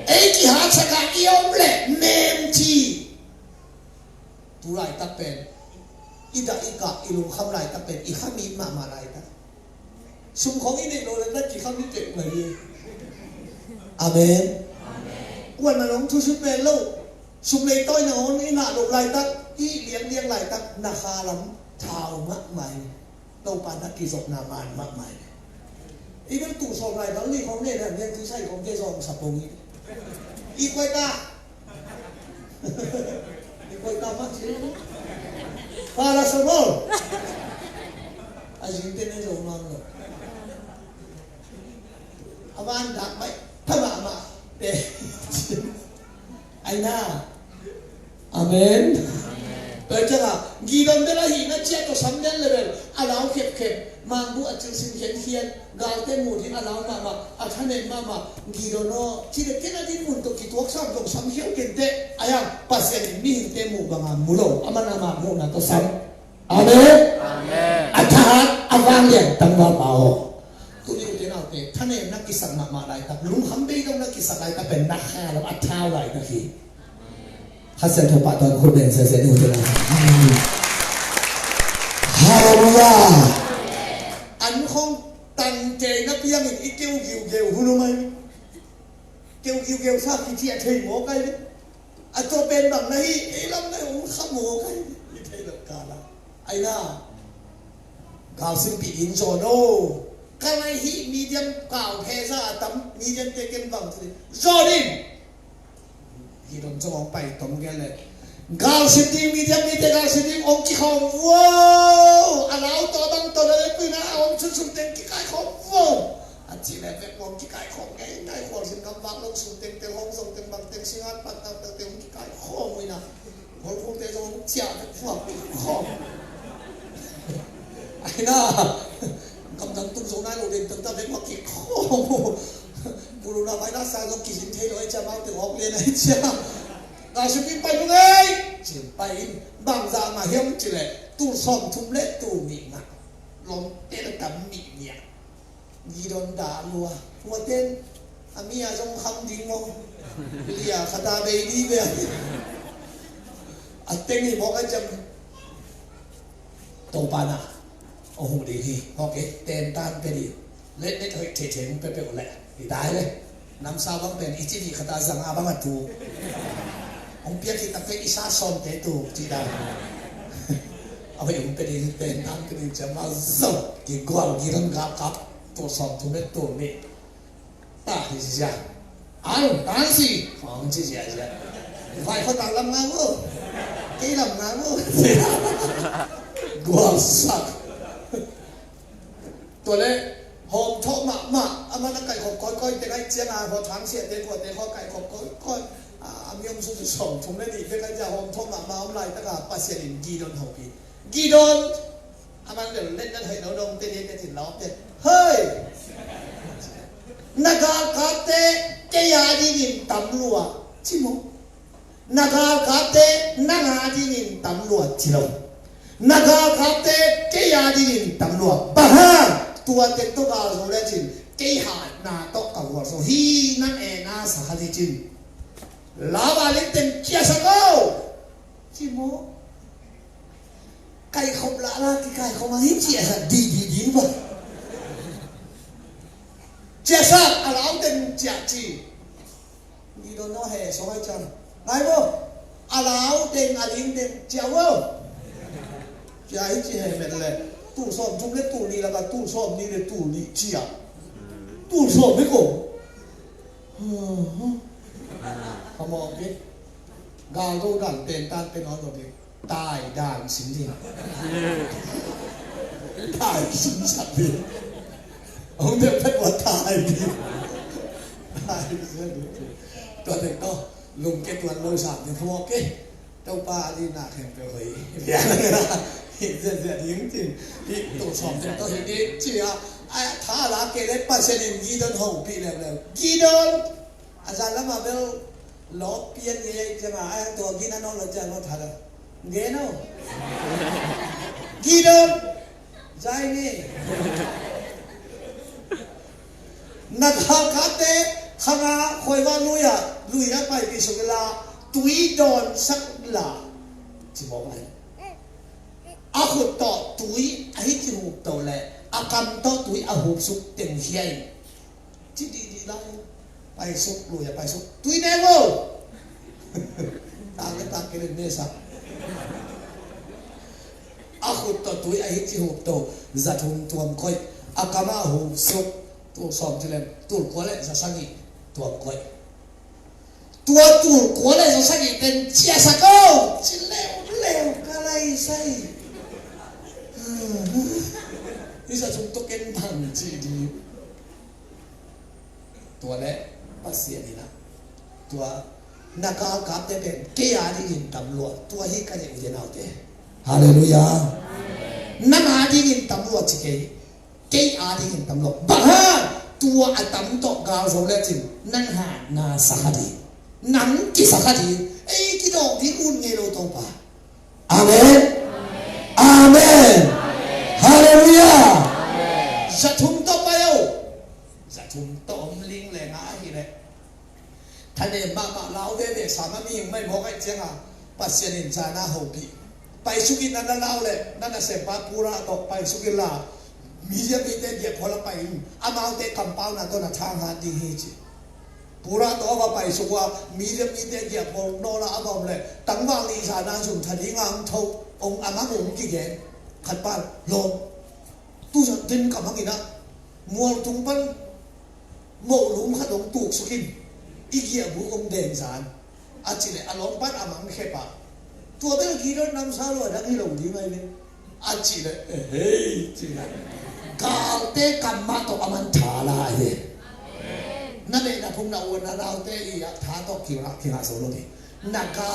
ไอ้ที่หาสกัดเอี่ยวเละเนมจีตุไรตะเป็นอีดาอีกะอีลุงคำไรตะเป็นอีข้ามีมาไรตะชุมของอีนี่โดนนั่นกี่คำนี้เจ็บเลยอาเมนวันนั้นน้องทุชุดเป็นลูกชุมเลยต้อยน้องนี่หน้าลูกไรตะอีเลี้ยงไรตะนาคาลำชาวมากมายโตปานักกิจนามานมากมายอีเป็นตู่สอบไรแล้วนี่ของเนี่ยเนี่ยคือใช่ของเจสองสับปงอีกวยตาอีกวยตามากสิพาราสโมลอาจินเตนโจนังเลยอาวันดักไปถ้ามาเตะไอ้หน้าอาเมนเปิดจ้ากีดอนเดล่าหินเจ้าตัวสำเร็จเลยอาลาวเข็บมังบุอาจิสินเขียนกาลเตมูที่อาลาวมาอาท่านเองมากีดอนโนที่เด็กแค่นั้นที่มุนตัวกี่ตัวซ้ำตรงซ้ำเขียวเก่งเตะอายังปัสเซนมีหินเตมูบางมุโลอามันอามามุนัตัวซ้ำอาเมนอาทหารอาวางเลี้ยงตั้งว่าเปล่าตัวนี้อุตส่าห์เตะท่านเองนักกิสันมาได้แต่ลุงคำเบย์ต้องนักกิสันได้แต่เป็นนักฆ่าแล้วอัดเท้าไหลนะทีฮัสเซนทบาตอนคนเด่นเซนอุตส่าห์ฮาเลลูยาอันของตั้งใจนับยังอีกเกี่ยวหุ่นไหม kiu kêu sa ki chi thei mo kai a to pen bang na hi e lam na u kha mo kai i thei lo ka la ai na gao sim pi in zo no ka lai hi medium gao phe sa tam medium te ken bang thi zo din hi dong zo ong pai tom ge le gao sim ti medium mi te gao sim ti ong ki khom wow alau to bang to le pi na ong chu chu ten ki kai khom wow a chi le ve ong ki kai khom ge dai ho sim kam bang long su ten te hong song ten bang ten singat pat ta te ong ki kai khom wi na ho phong te zo chia te phua khom ai na cầm đằng tung số này rồi đến tận ta thấy mặc kịp khô bùrù nào phải đã sang trong kỳ dính thế rồi cha bao từ học lên ấy cha nào sẽ phim bay luôn ấy chỉ bay bằng ra mà hiếm chỉ là tu sòm thum lết tu mị ngạ lom tên là tầm mị nhẹ gì đòn đá lùa mua tên Amia trong khăm đi mong lìa khata bê đi về tên thì bỏ cái châm tổ bà nà ô hùng đi thì ok tên tan bê đi lên đến hơi thể chế bê bê của lẹ thì tái đấy năm sau băng bèn ít chỉ khata rằng à băng mặt thù ông biết khi ta phải ít sát son tế tù chỉ đàn ông ấy ông bê đi tên tan bê đi châm mà dâu cái quang cái răng gạp cắp tổ son thù mê tổ mê ta thì gì à anh tán gì không chứ gì à phải có tặng làm ngáo vô cái làm ngáo vô quang sắcตัวเล็กหอมทอมะอามันไก่ขบก้อยแต่ไก่เจียนาพอทั้งเสียเต็มหัวแต่ข้อไก่ขบก้อยมีอมสุดสองทุ่มได้ดีเป็นไก่จะหอมทอมะมาอมไหลตั้งแต่ปัสเซียนกีดอนหอปีกีดอนอามันเดี๋ยวเล่นนั่นเห็นเราดงเตะเตะถิ่นล้อเตะเฮ้ยนักการ์เตะเจียดีนินตำรัวชิโมนักการ์เตะนักอาดีนินตำรัวจิโร่นักการ์เตะเจียดีนินตำรัวบ้าตัวเต็มตัวกาโซเลจินเกี่ยหานาโตกับหัวโซฮีนั่นเองน่าสักทีจินลาวาเล็กเต็มเจียสักเอาชิโมไก่ขบละที่ไก่ขบมาที่เจียสักดีป่ะเจียสักอะไรเอาเต็มเจียจีนี่โดนน้อเห่สองไอ้จังไงบ่อะไรเอาเต็มอะไรเต็มเจียวบ่เจียไอ้เจียเห็นไหมเลยตู้ซ่อมจุ่มเล็กตู้นี้แล้วก็ตู้ซ่อมนี้เลยตู้นี้เจียตู้ซ่อมไม่โกงพอมองดิกาโรดันเป็นตานเป็นนอนหมดเลยตายด่านสิงดินตายสิงสัตว์ดิôngเด็กเป็นว่าตายดิตายเสียดิตัวเด็กก็ลุงแกตัวโลสามเนี่ยพอมองดิเจ้าป้าที่หนักแห่งไปเลยเดี๋ยวนะเห็นเสียจริงๆที่ตัวสอบตัวเห็นดิเจียถ้ารักเกล็ดปัสเซนินกีดอนหงปีแล้วกีดอนอาจารย์แล้วมาเป็นล้อเปลี่ยนเงี้ยจะมาตัวกีนั่นน้องเราจะน้องทัดเงี้ยน้องกีดอนใจนี่นักข่าวคาเต้ข้างาคอยว่าลุยไปพิสุกลาตุยดอนสักลาที่บอกไว้อาขุดต่อตุยไอ้ที่หูต่อแหละอากำต่อตุยอาหูสุกเต็มเฮียที่ดีได้ไปสุกลุยไปสุกตุยแน่โว้ต่างกันเลยเนี่ยสักอาขุดต่อตุยไอ้ที่หูต่อจัดหุ่นตัวมคอยอากำอาหูสุกตัวสอบที่เล่นตัวกัวเล่จะสักกี่ตัวคอยตัวกัวเล่จะสักกี่เป็นเชียสักเอาชิเลวก็ไรใส่นี่จะจุดตัวเก็นทันจีดีตัวเล่ปัสเซียนี่นะตัวนักการกับเต้เป็นเกียร์ที่ตำรวจตัวที่กันอย่างเดียวเต้ฮาเลลูยานักอาที่ตำรวจสิเกี่ยร์ที่ตำรวจบ้าตัวอัตมตกกาวโซเลจินนั่นหานาสักดีนั่นกิสักดีไอ้กิโดที่อุ่นเงโรตปาอาเมนอาเมนฮาเลลูยาจะทุ่มต่อไปเอาจะทุ่มต่อมลิงแรงอาฮีเลยท่านเองมาเล่าเด็กสามียังไม่บอกไอ้เจ้าปัสเซียนินจานาฮูบีไปสุกินนั่นเล่าเลยนั่นเสพปาปูระตกไปสุกินลามีเยอะมีแต่เดียบพอละไปอามาเอาแต่คำเป้านะตัวน่ะทางหาดีเฮจิ pura to ba pai su wa mi de kia po no la abom le tang wang li sa na sum thadi ngang thâu ông ama ông ki gen khat pan lo tu sa tin ka mang ina mual tung pan mo lum khat ông tuk sukin igia bu ông den san achile along pan amang khepa tua be ki ro nam sa lo da ki lo di mai le achile hey chila ka te kamma to aman thala ye na be na phung na won na dao te i ya tha to ki ha so lo ni na ka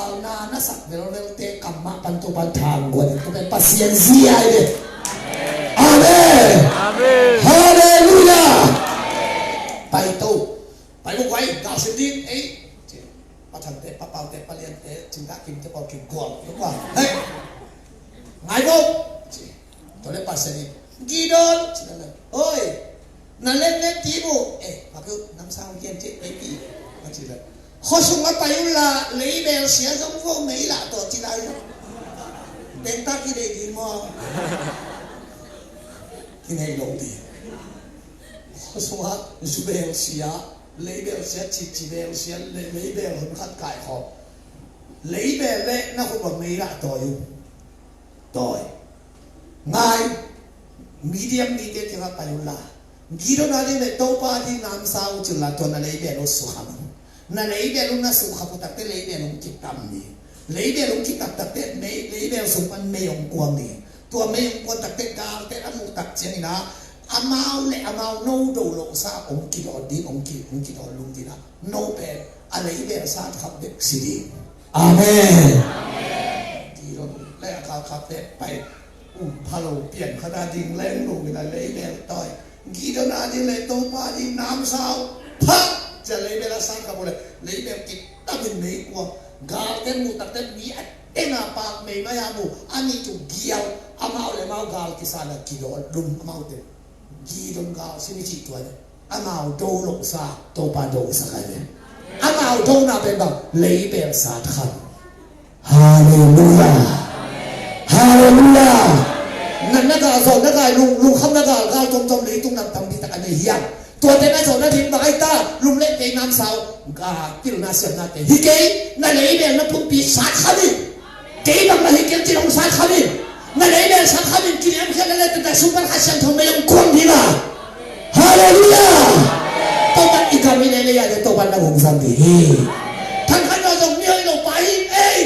na sak de lo te kamma pan to pan thang ko to be paciencia ye amen amen hallelujah pai to pai mo quay cao sinh din ấy pa thằng te pa pao te pa liên te chúng ta kim te pao kim cuồng đúng không hey ngài vô tôi lấy pa sinh din ghi đơn ôi nó lên tí bộ mà cứ năm sau yên chết đấy gì nó chỉ là họ xuống cái tay là lấy bèo xé giống vô mấy lạ tổ chỉ đây đến ta cái đề gì mà cái này lộn đi họ xuống hết giúp bèo xé lấy bèo xé chỉ bèo xé lấy bèo hơn khát cải họ lấy bèo lệ nó không bằng mấy lạ tổ dùng tội ngài medium thì họ tay là giro na din le to pa di nam sao chula to na lei be lo su kham na lei be lo na su kha pu tak te lei be lo ki tam ni lei be lo ki tak te me lei be su pan me yong kwang ni tua me yong kwang tak te ka te amu tak chen na amau no do lo sa ong ki do di ong ki do lung di na no be a lei be sa khap de si di amen amen giro le ka te pai phalo pian khada ding leng lu ni la lei be toi ghi đó là đi lấy tô pa đi nam sao phátจะlấy về là sang cả bộ lấy về kịch ta bên mấy qua gạo tên mù tắc tên bí tên là bạc mấy mà ya mù anh ấy chụp giàu amao lấy mau gạo cái sao là kỳ đó đúng amao tên ghi đúng gạo xin chỉ tuổi amao đâu lộ sa tô pa đâu sa cái này amao đâu nào bên đâu lấy về sát khăn hallelujah hallelujahนั่นนักการสอนนักการลุงคำนักการจมเลยตุ้งนำตำดีตะกันในเฮียนตัวเต้นนักสอนนักทีมบางไอ้ตาลุงเล่นเตะน้ำสาวกากิโลนาเสียนาเตะฮิเกย์นั่นเลยเนี่ยนักพุ่งปีศาจขันนี่เกย์บางนาฮิเกย์จีนองศาจขันนี่นั่นเลยเนี่ยศาจขันนี่กินเอ็มแค่นั้นเลยแต่สุภาพฮัสซันทำไมยังคงดีล่ะฮาเลลูยาตัวมันอีกคำนี้เนี่ยอย่าจะตัวมันนักหงสันดีท่านเราต้องมีให้เราไป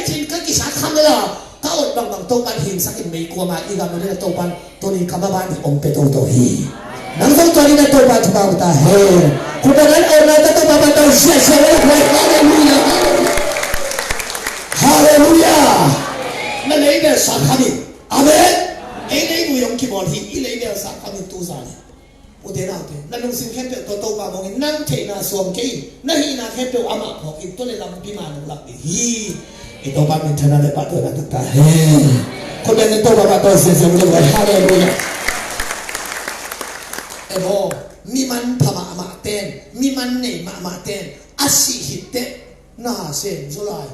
จีนก็กิศาจขันเลยล่ะถ้าอดบางตัวมันหินสักไม่กลัวมาอีกอย่างนึงตัวมันตัวนี้คำว่านี่องค์เป็นตัวฮีนังตัวนี้ตัวมันจะมาอุตาเฮคุณเป็นอะไรเอาเลยตัวมันตัวเสียเลยฮาเลลูยาฮาเลลูยานั่นเลยเนี่ยสักคำนี้อาเมนไอ้เนี่ยกูยงคีย์บอร์ดฮีอีเลยเนี่ยสักคำนี้ตัวสั่นอุเดน่าเถอะนั่นลุงสิงแค่เป็นตัวมามองนั่งเทน่าสวมกี้นั่นฮีน่าแค่เป็นอามาพอกินตัวเลยลำปีมานุลักดีฮีito ba minsan na lepato na tutahin. Kung yan ito ba ito siya sa mga hallelujah. Ebo, miman pa maamaten, miman ne maamaten, asihite na sen zulay.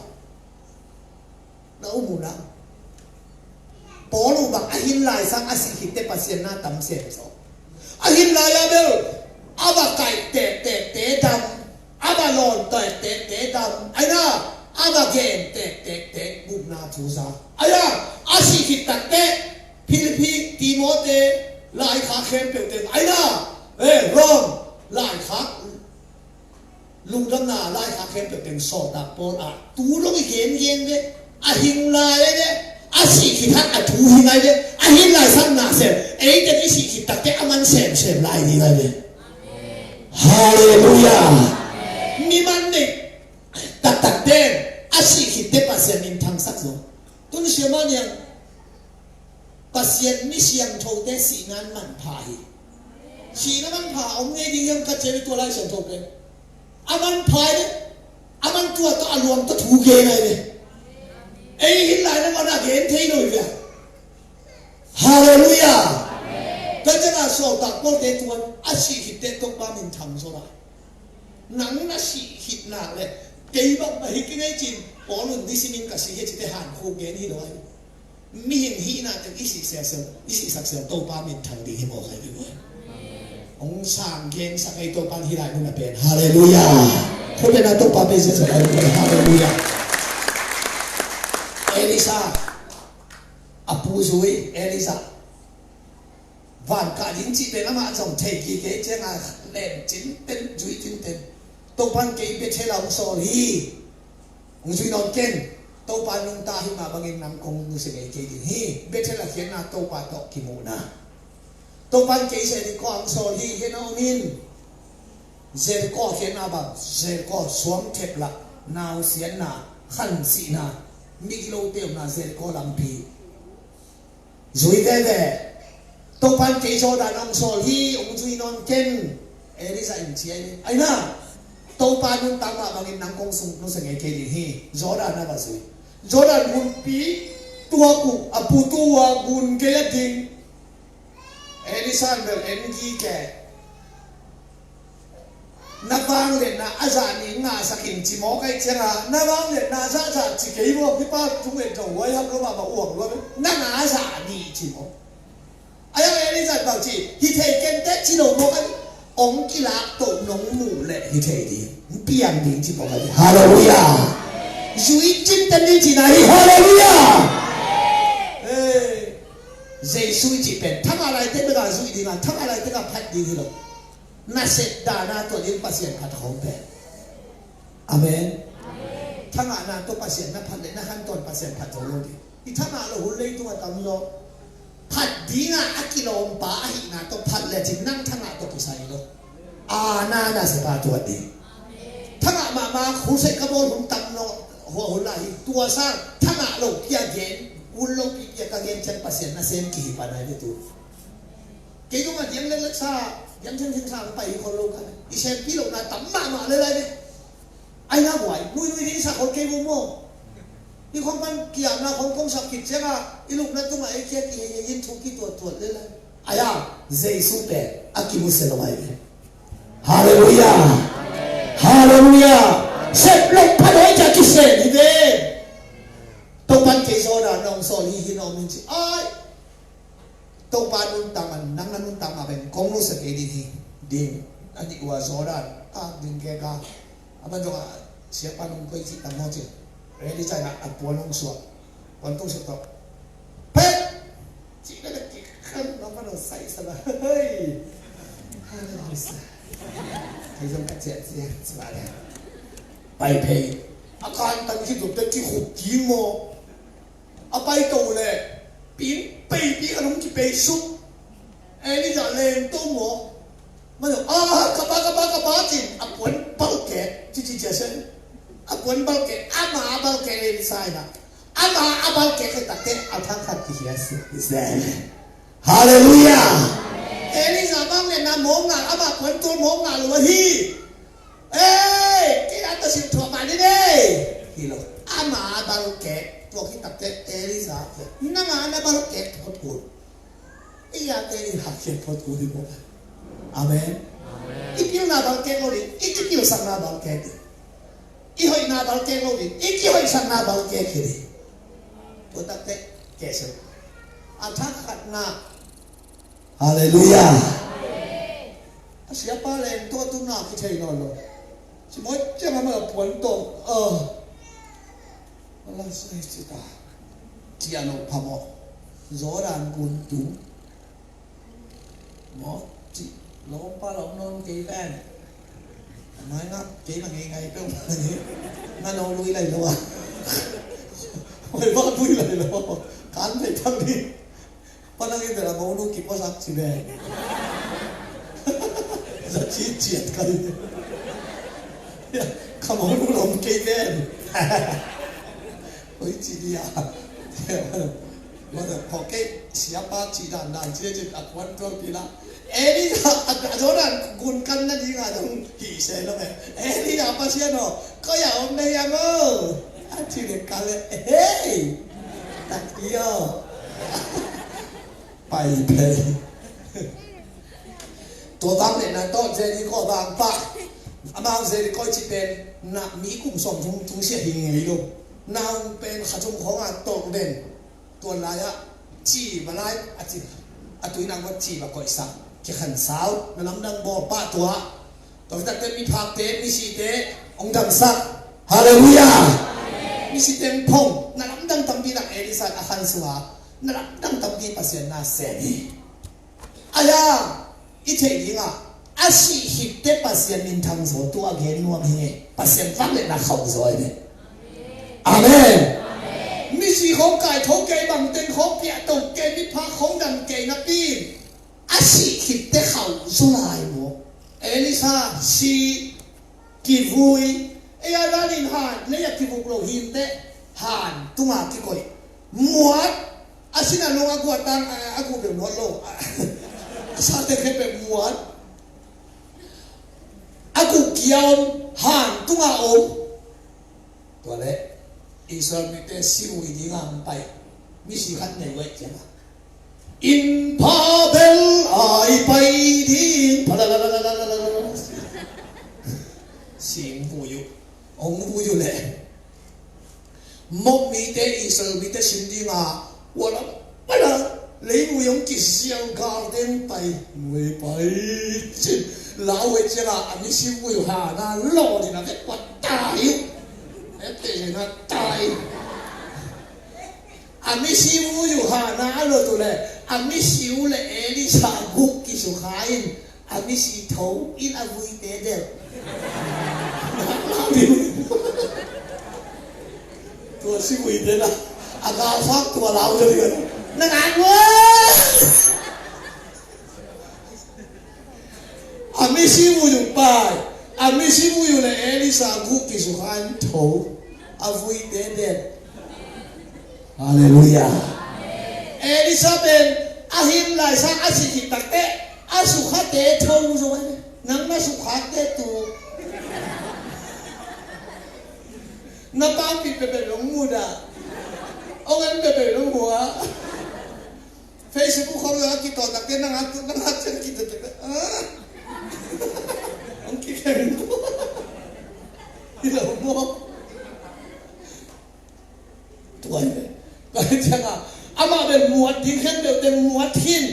Na umulang. Polo bang ahinlay sang asihite pasien na tamsen so. Ahinlay abel, abakay te dam, abalon te dam, ay na. Aga gen tek bub na tuza aya asi kitak te Philippines Timote lai kha khem pe te aya Rom lai kha lungdam na lai kha khem pe te so da pon a tu lo ki gen de a hing lai de asi kitak a tu hing lai de a hing lai sang na se ei te si kitak te aman sem lai ni lai de hallelujah ni man de tak den asik hite pasien min thang sak zo tun siama niang pasien mi siang thau te si nan man pha hi si na man pha ong nge ding yang ka che to lai san thau ke aman pha de aman tua to aluam to thu ge nai de ei hin lai na ma na gen thei loi ya hallelujah ka jana so ta ko de tuan asik hite to pa min thang zo la nang na si hit na le cây bắp mà hít cái này chín bỏ luôn đi xin cả sĩ hết chỉ để hàn khô cái này thôi mi hình hi na cái sĩ sắc sờ tô ba mình thằng đi hi mò cái gì vậy ông sang gen sắc cái tô ban hi lại nên là bền hallelujah Thôi bên nào tôi bà bây giờ sẽ là hallelujah. Elisa, apu rồi Elisa. Vạn cả những chị bên mà dòng thầy kỳ kế chứ là lên chính tên duy chính tên. Tôi ban kế biết thế là ông sorry. Ông duy non ken. Tôi ban nung ta hi mà bangin nang kong sẽ cái gì hi. Biết thế là khiến là tôi ban đọc kỳ mù na. Tôi ban kế sẽ đi có ông sorry khiến ông in. Giờ có khiến nào bằng giờ có xuống thép lạc nào xiên na khăn xị na mi lâu tiêu na giờ có làm pi. Duy thế về. Tôi ban kế cho đàn ông sorry ông duy non ken. Elisa in chia ai na. Tôi ban nung ta mà bangin nang kong sung nó sẽ cái gì hi. Jordan na basui. Jordan mun pi tua ku apu tua gun ke ding. Elisa bel engi ke. Na vang le na azani nga sakin chi mo kai chenga na vang le na za za chi ke bo pi pa chung le chong wai ha lo ma uang lo na na za ni chi mo ai Elisa bảo chi hi thei ken te chi lo mo kai ông ki la to nong mu le hi thei di pian ding chi mo kai hallelujah duy chin tan ni chi na hi hallelujah Jesus chỉ bên thằng ai tới bây giờ duy đi mà thằng ai tới gặp phát đi rồi na set dana to din pasien at home pe amen thang ana to pasien na phan le na han ton pasien phat zo lo di I thang a lo hu le tu tam lo phat di na akilom pa hi na to phat le chin nang thang a to ki sai lo na se pa to di thang a ma khu se ka bo hum tam lo ho la hi tua sa thang a lo kia gen un lo ki ka gen chen pasien na sen ki pa na di tu ke tu ma diam le le saยังเช่นทางไปคนลงกันอีเชนพี่ลงนาตั้มมาเลยเนี่ยไอ้น้าไหวลุยที่สักคนเกี่ยวโม่นี่คนมันเกี่ยวนะคนคงสักกิจใช่ไหมอีลูกนั้นต้องมาไอ้เกี่ยวยินทุกข์ตัวเลยเลยไอ้ย่าเจสุเปะอากิมุสเลวายฮาเลลูยาฮาเลลูยาเสร็จลงพันให้จากกิเซนนี่เด้ต้องพันเกโซดาน้องโซลีฮินอมินจิไอ้ตัวปานุนตังมันนั่งนุนตังมาเป็นกองรู้สึกเอดีทีดิ่งอันนี้ว่าโซดาดิ่งแกก็มันจะเสียปานุนไปที่ตั้งโมจิเรื่องที่ใจนะปวนลงสวดปวนต้องสวดต่อเพ็ดจีก็จะจีขึ้นน้องปานุนใส่สบายเฮ้ยใครจะมาเจ็บสบายเลยไปเพย์อาการตั้งที่ถูกตั้งที่หุบจีโมเอาไปตัวเลยปีนปีขนมจีเปย์ซุปนี่จะเล่นตู้หมูมันจะกระบะจินปวนเบลเกตจีเจสันปวนเบลเกตมาเบลเกตเลยใช่นะมาเบลเกตคือตัดเตะเอาทั้งขัดที่เฮียสิฮาเลลูยานี่จะบ้างเนี่ยนะมองงานมาปวนตัวมองงานหรือว่าฮีที่อันตัดสินถั่วมาดิฮีโร่มาเบลเกตตัวที่ตัดเตะElisaนั่งงานนะบาลเกตพอดกูไอ้ยาเตะหักเกตพอดกูดีมั้ยอาเมนอีพิวนาบาลเกตโลดิอีที่พิวสังนาบาลเกตอีหอยนาบาลเกตโลดิอีที่หอยสังนาบาลเกตคือดิตัวตัดเตะเกษรอันทักขัดนาฮาเลลูยาsiapa lain tua tu nak kita ini lo semua jangan merapun tu Allah saya cita tiano pamo zoran guntu mo chị lom pa lom non cây ven nói ngắt chị là ngày trong nó nô lui lại luôn hồi bắt lui lại luôn cán phải thăng đi bắt đầu cái là mẫu nuôi kịp có sắc gì về giờ chỉ triệt cây không mẫu nuôi lom cây ven ôi chị đi à mà họ cái siapa chỉ đàn chia trên đặt quan trọng gì là đi ra chỗ là cuốn cân nó đi ra trong hỉ xe nó về đi ra bao nhiêu nó có nhà ông đây em ơi chỉ để cả lên đặt kia bay bayตัวตั้งเนี่ยนะต้นเจนี่ก็บางปะอามาเจนี่ก็จะเป็นนักมีกลุ่มส่งทุ่งเสียหิงไงลูกนางเป็นขจมของตกเด่นตัวลายจีมาลายตุยนางว่าจีมาก่อยสักแค่ขันสาวน้ำดังบ่อป้าตัวตั้งแต่มีผักเตะมีชีเตะ ông đằng sắc Hallelujah. mi si tem phong na lam dang tam bi nak Elisa akan suha na lam dang tam bi pasien na seni aya ite dinga asi hitte pasien min thang zo tu again nuam hi pasien fang le na khau zo ne Amen. mi si khong kai thong ke bang ten khong pia to ke mi pha khong dang ke na pi asi hitte khau zo lai mo Elisa si ki vui e ara rin han ne ya ki vu lo hin te han tunga ki koi muat asina lo aku atang aku be no lo sa te ke be muat aku kiaom han tunga om to le Israel mi te siu i ngam pai mi si khat nei we chang in Babel ai pai din pa la la la la la la sim vu yu ông vu yu le mok mi te Israel mi te sim di nga wa la pa la lấy vu yong ki xiao garden pai mui pai chin lao we che la ami sim vu yu ha na lo ni na ke kwa tai e te na tai ami sim vu yu ha na lo tu le ami siu le Elisa guk ki su khain ami si thấu in a vui te de tua si vui te la aga phak tua lao cho đi nó ngán quá ami si vu yu pai ami si vu yu le Elisa guk ki su khain thấu a vui te de Hallelujah. Elizabeth ahim lai sang asiki takte asukha te thâu rồi nang na sukha te tu na ba pi pe long muda ông anh pe long mua Facebook không là ki to takte nang at chen ki te ông ki khen ilo mo tuai cái chăng à ama be muat din khen be ten muat hin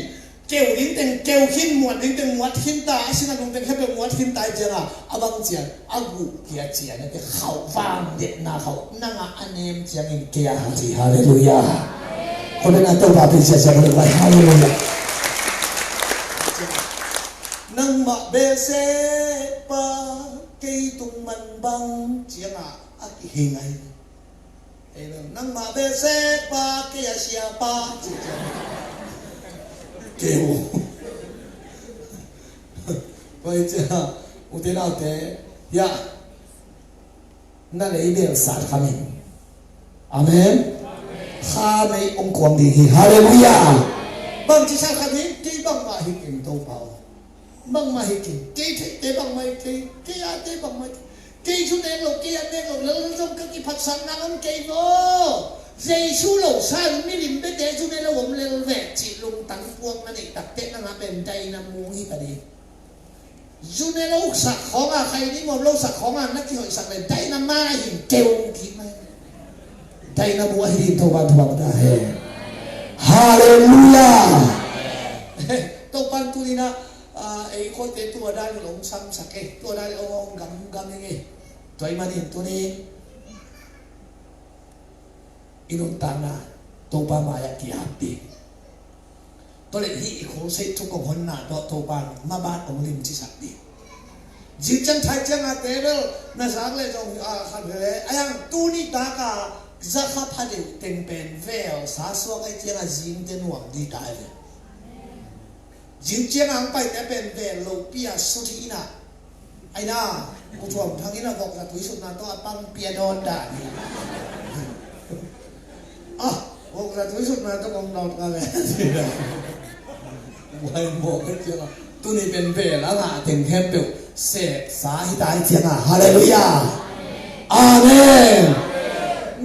kêu din ten kêu hin muat din ten muat hin ta asina dong ten khen be muat hin tai changa abang chian agu kia chian ke khau vang de na khau nanga anem chiang in kia Thì hallelujah. Hôm nay tôi bảo thì sẽ được lại hallelujah. nang ma be se pa ke tung man bang chianga aki hingai nang ma be se pa ke asia pa Kêu. Vậy chứ u thế nào thế? Ya. Na lấy điểm sát kami. Amen. Kha mấy ông quang đi hallelujah. bang chi sa kha ni ki bang ma hi kin to pao bang ma hi kin ki te bang mai ki a te bang mai ki chu ne lo ki a ne lo lo jong ka ki phat sang na om ke vo Giêsu lo sa mi lim be te chu ne lo om le ve chi lung tang puang na ni tak te na ben dai na mu hi ta di chu ne lo sa khong a khai ni mo lo sa khong a na ki hoi sa le dai na ma hi kêu ki mai Tay na buah hi to ban thwa ta hai. Hallelujah. to pan tu ni na ai ko te tu da ni long sam sa ke tu da ong gam ni toy manin tu ni inong tana to pa ma ya ki api to le hi ko se tu ko hon na to pa ma ba ong lim chi sak di jin chan thai chang a te bel na sang le jong khan le ayang tu ni ta ka zakha phade teng pen vel sa so kai chang a jin te nuang di tai le jin chang ang pai te pen vel lo pia su thi na ai na ku chuam thang ina gok na tui sut na to apang pia don da ni gok na tui sut na to kong dot ka le wai mo ke chang tu ni pen vel la na teng hem pe se sa hi dai chang a Hallelujah. Amen.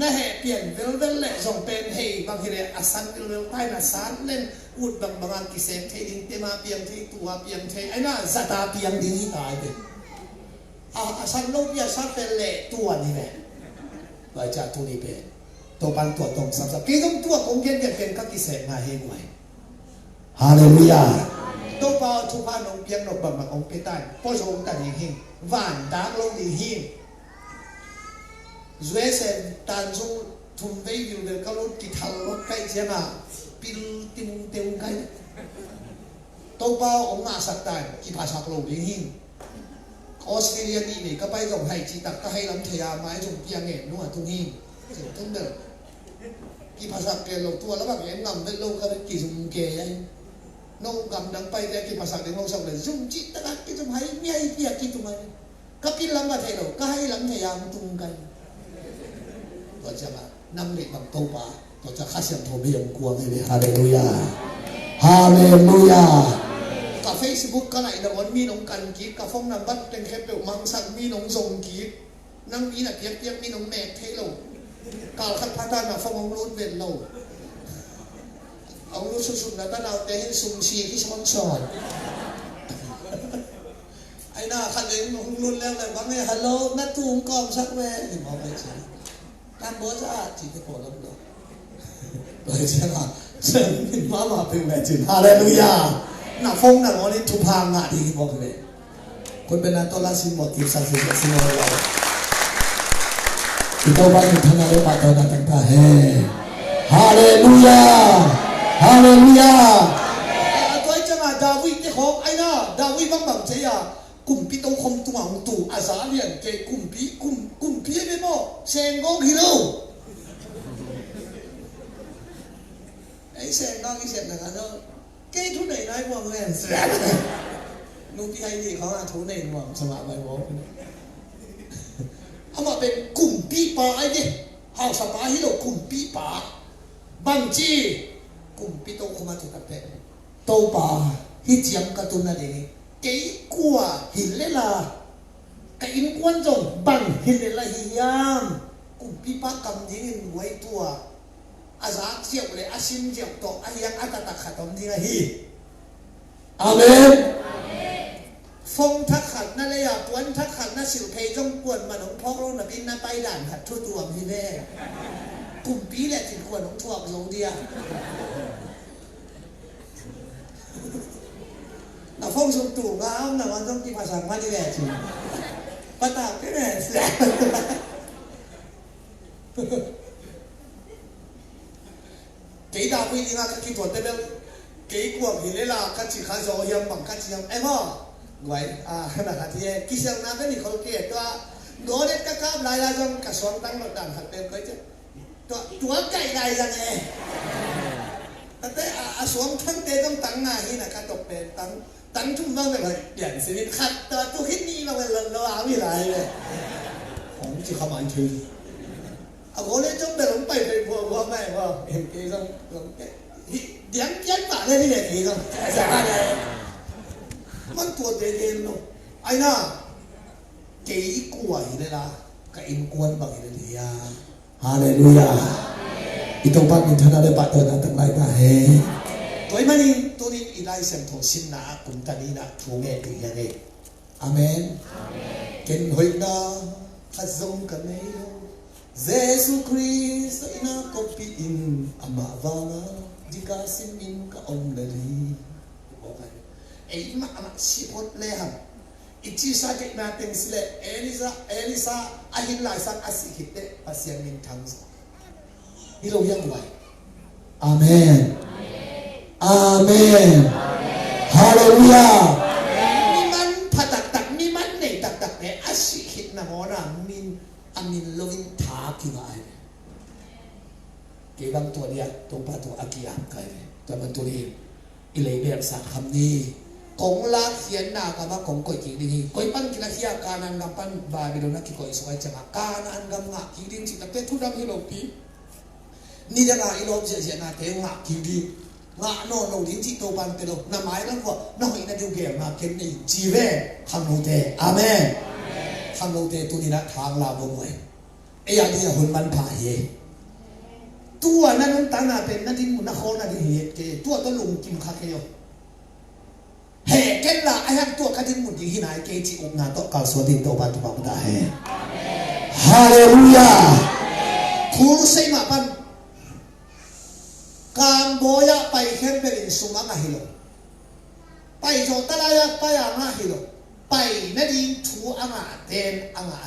na he pian vel le jong pen hei bang hire asan vel pai na san len ut bang bang ki sem the ding te ma piang the tu ha piang the ai na zata piang ding hi tai de asan lo pia sa pen le tu ani ve vai cha tu ni pe to ban to tong sam sa ke dong tu kong gen gen pen ka ki sem na he wai Hallelujah. to pa tu pa nong piang no bang bang ong pe tai po jong ta ni hin van da lo ni hin Zué sen tan dung thum vei viu del ka lot ki thal lot kai chianga pil tim teung kai to pa ong nga sak tai ki pha sak lo bi hin Australia ni ni ka pai dong hai chi tak ka hai lam thaya mai jong piang nge no tung hin jing tung de ki pha sak ke lo tua la ba nge ngam de lo ka ki jung ke ai nong gam dang pai de ki pha sak de ngong sak de jung chi ta ki jung hai mi ai pia ki tung ai ka pin lam ba thai lo ka hai lam thaya tung kai to cha ba nam le bang to pa to cha kha siam tho bi yong kuang ai hallelujah hallelujah ka Facebook ka lại là mi nong kan ki ka phong nam bat teng khe pe mang sak mi nong zong ki nang mi na kiak kiak mi nong mek thei lo ka khat pha ta na phong ong lut ven lo ong lu su su na ta na te hin sum si ki son son ai na khat le ong lut le le bang e hello na tu ong kom sak we thì moไปสิกันbo sa chi te ko lo lo rồi xem là chân má mà phải mẹ chừng hallelujah nào phong nào nói chụp hàng ngã đi mọi ngườiคนเป็นนักตลาดสินหมดที่สักสิบสิบเราที่ตัวบ้านท่านอะไรบ้างตอนนั้นต่างๆเฮ้ฮาเลลูยาฮาเลลูยาตัวจังอ่ะดาวิดที่ของไอ้น่ะดาวิดบางเสียกลุ่มปีโตคมตัวของตู่อาสาเลียนเกกลุ่มปีไม่หมดเซงกองฮิโร่ไอ้เซงกองที่เสร็จนะครับเนาะcái thú này nói qua người ăn sữa nụ cái hay gì có là thú này mà sao mà bài bố ông mà bên cùng pi pa ấy đi học sao mà hiểu cùng pi pa bằng chi cùng pi tô không mà chụp tập tô pa hít chiếm cái tuần này cái quả hình lên là cái in quan trọng bằng hình lên là hiam cùng pi pa cầm những người tua Azak siap oleh asin siap to ayang atatak khatam dia hi Amen Phong thắc khát na le ya puan thắc khát na siu thei trong quần mà nong phok lo na bin na pai dan khat thu tuam hi ve kum pi le tin quần nong thuak zo dia na phong sum tu ga am na wan trong ki phasa ma di ve chi pata ke ne sia cái đào quy đi nga cái thuật đấy cái cuộc thì lấy là các chị khá giàu hiểm bằng các chị em hả vậy à là hạt thì cái xem nào cái gì không kể toa đó đấy các lại là trong cả xóm tăng một đàn hạt bên cái chứ toa cày này ra nè thế à xóm thân thế trong tăng này như là các tộc bên tăng trung vang này điện sự việc khát tôi hít đi mà lần lo áo gì lại này không chỉ không ăn chơi có lẽ trong đời ông bảy về vừa mày vừa em kia xong cái điếm chết bạn lên như vậy xong sao này mất tuột để em luôn ai na cái quả này là cái in quan bằng cái gì à hallelujah itu pak ni thana de pak to na tang lai ta he toy mani to ni ilai sem tho sin na kum tani na thu nge ti ya nge amen ken hoi na khazong ka nei Jesus Christ ina kopi in amavanga jika simin ka omlali ei ma ama sipot leham ichi sa ke na teng sile Elisa ahin lai sak asikite pasien min thangsa ilo yang wai amen amen hallelujah miman phatak tak miman nei tak tak ne asikit na mona min amin loving thá ki ngai ke bang to dia to pa to akiam kai to man to ni ilei ber sa kham ni kong la hian na ka ba kong koi ki ni koi pan ki la hia kanan ngam pan Babylon ki koi so ai changa kanan ngam nga ki din chi ta pe thu dam hi lo pi ni da nga i lo je je na te nga ki di nga no din chi to pan te lo na mai lang ko na hoi na diu ge ma ken ni ji ve kham lo te amenทำโลเตตุนีนะทางลาบงไว้ไอ้อย่างนี้หุ่นมันผ่าเย่ตัวนั้นตั้งนาเป็นนั่นที่มุนนครนั่นที่เหตุเกตัวต้นลุงกิมคาเกยเฮเก่งละไอ้ฮักตัวกันที่มุนที่หินายเกจิอุกนาโตกาสวดินโตปันตุบามุดาเฮฮาเลลูยาคูรุเซมาปันการโบยะไปเข้มเป็นสุมามาฮิโลไปโจตะลายะไปอามาฮิโลไปนั่นดินทูอ่างเต็นอ่างไอ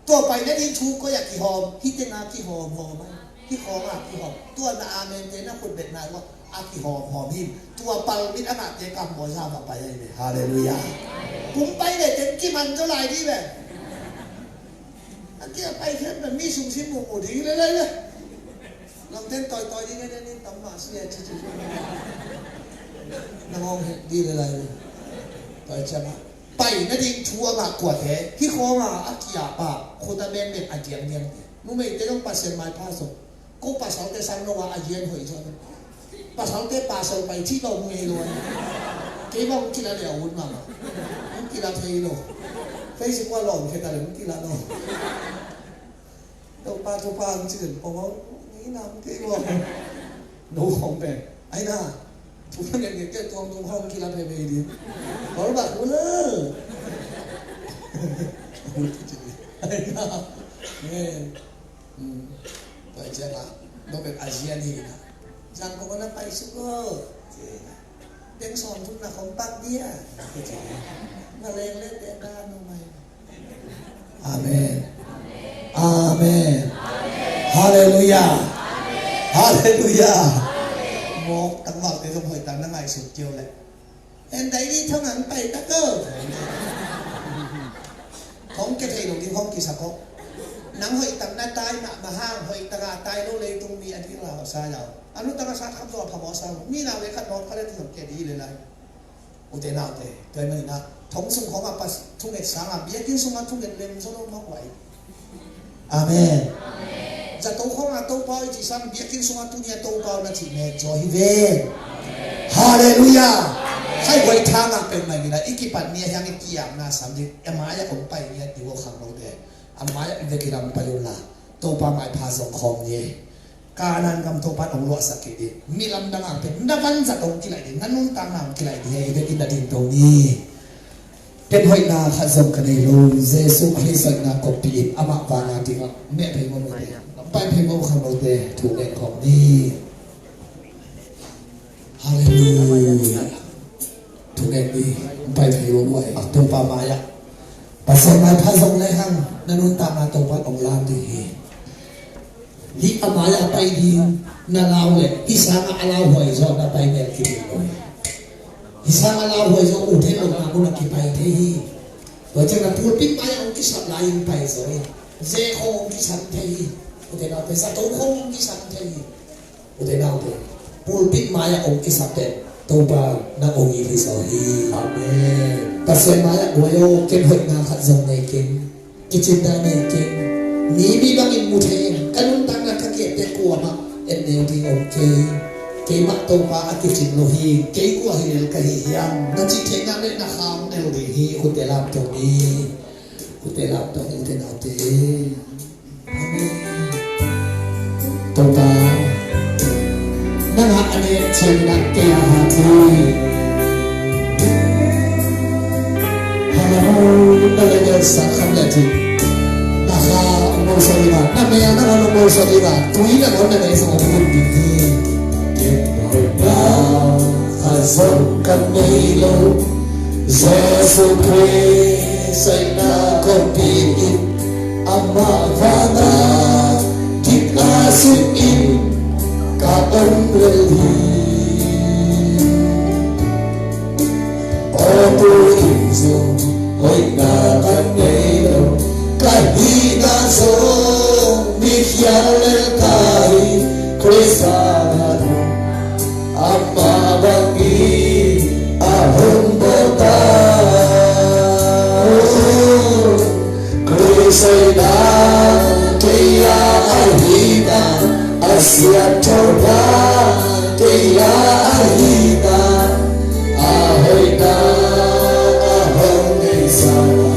โต ตัวไปนั่นที่ชูก็อยากกี่หอมที่เจนากี่หอมไหมที่หอมกี่หอมตัวนาอาเมนเจนะคนเบ็ดนายว่ากี่หอมหินตัวปัลมิดอนาเจกรรมบ่อยชาไปเลยฮาเลลูยาผมไปเลยเต็มกี่มันเท่าไรดีแบบอันที่ไปแค่แบบมีสุ่มชิ้นหมูดีเลยลองเต้นต่อยดีกันนี่ตั้มมาเสียชิน้ำมองเห็นดีเลยต่อยชนะไปนั่นเองชัวร์มากกว่าแท้ที่คอมาอากิยาปะโคตรเมนเด็กอาเจียนเนี่ยนุ่มไม่ได้ต้องปัสเซนไม้พาสก็ปัสสาวะสังโนวาอาเจียนหอยชนปัสสาวะปัสสาวะไปที่เราเมลวนเกี่ยวกับกีฬาเดียวอุ่นมากีฬาเทโลเฟซบุ๊กว่าหลงแค่แต่เรื่องกีฬาโนตัวปลาจริงๆผมว่านี่น้ำที่ว่าโน้ของเป็นไอ้น่าทุกคนอย่างเงี้ยตัวห้องกีฬาเพย์ดีบอกแบบว่าเลยไอ้น่าเนี่ยไปเจ้าละต้องเป็นอาเซียนนี่นะจังก็ว่าไปสุโขเป็นสอนทุกนักของปักเดียมาเล่นเด็กด้านนู้นไหมอาเมนอาเมนฮาเลลูยาฮาเลลูยามองตั้งหวังในสมหอยตั้งนั่งไงสุดเจียวเลยเอ็นใดนี่เท่านั้นไปตะเกอร์ของเกษตรตรงที่ห้องกิสกกนังหอยตั้งหน้าตายมาห้างหอยตะกาตายโลเลยตรงมีอันที่เราซาเราอนุตระสัตขับตัวพมอสาวมีนาเวคัดนอนเขาได้สังเกตดีเลยนะอุเทนาเตเกินเลยนะทงสุงของอาปัสทุ่งเอ็ดสางเบียกินสุงอาทุ่งเอ็ดเล่มโซโลมากไหวอาเมนจะตัวของอาตัวปอยที่สังเบียกินสุงอาทุ่งเอ็ดตัวเก่านั่นสิเมจอยเวฮาเลลูยาให้ไว้ทางเป็นไม่ได้อีกปันเนี่ยยังอีกอย่างน่าสำคัญเอ็มายาผมไปเนี่ยที่ว่าขังเราเดะอามายาอินเดกิรัมไปยุลาตัวปาไม้พาส่งของเนี่ยการนั้นกำตัวพัดองลวสักกี่ดีมีลำดังเป็นนับวันจะต้องกี่ไหลดีนั่นนู่นต่างนำกี่ไหลดีให้ได้กินได้ดินตรงนี้เป็นหอยนาขัดสมกันในรูเยซูคริสต์นักกบปีอามาบานาติกะแม่เพลงมันเลยไปเพลงมันขังเราเดะถูกเด็กของนี้ฮาเลลูยาถูกเด็กดีไปเพลงมันด้วยตัวปามายะปัสสาวะพาส่งเลยฮังนั่นนู่นต่างนำตัวพัดองลานดีฮิอามายาไปดีนาลาวเลยฮิสังอาลาวหอยจอดไปเมลกินเลยฮิสังอาลาวหอยจอดอุเทนออกมาบุญกิไปเที่ว่าจะนับพูดปิ๊กไปองค์กิสับลายไปสวยเจ้าองค์กิสับเที่อุเทนเอาไปสัตว์ตัวองค์กิสับเที่อุเทนเอาไปพูดปิ๊กมาองค์กิสับเที่ตัวบ้านักองค์ที่สวยอาเมนปัสสาวะบัวโยเก็บหอยนาขัดจงในกินกิจได้ในกินนี้มีบางอินมุเทนกันนุ่นตั้งนักเก็บเด็กกลัวมาเอ็นเดียวที่องเกมักตัวปลาอากิจิโลฮีเกกัวฮิเลกะฮิยังนั่นจิเทนันเล่นนักข่าวในโลกฮีคุณเตลับตรงนี้คุณเตลับตรงนี้เตนาเตตัวปลานั่งหักอันนี้เชิญนักเกียร์หาทีฮัลโหลนั่นเลยสักคำเดียวทีโมสลิมานั่นไม่ยังนั่นเราโมสลิมาตัวนี้นั่นเราในสมองมันดีเก็บไว้ดาวข้าส่งกันในโลกเยซูคริสต์นักปีอินอามาฟานาที่กาสิอินกาอันเลลีโอ้ตัวอินซูไว้นากันในโลกKahina so mihyal kai krisana amma bangi ahum bota krisana kaya ahida asya toba kaya ahida ahida ahum nisana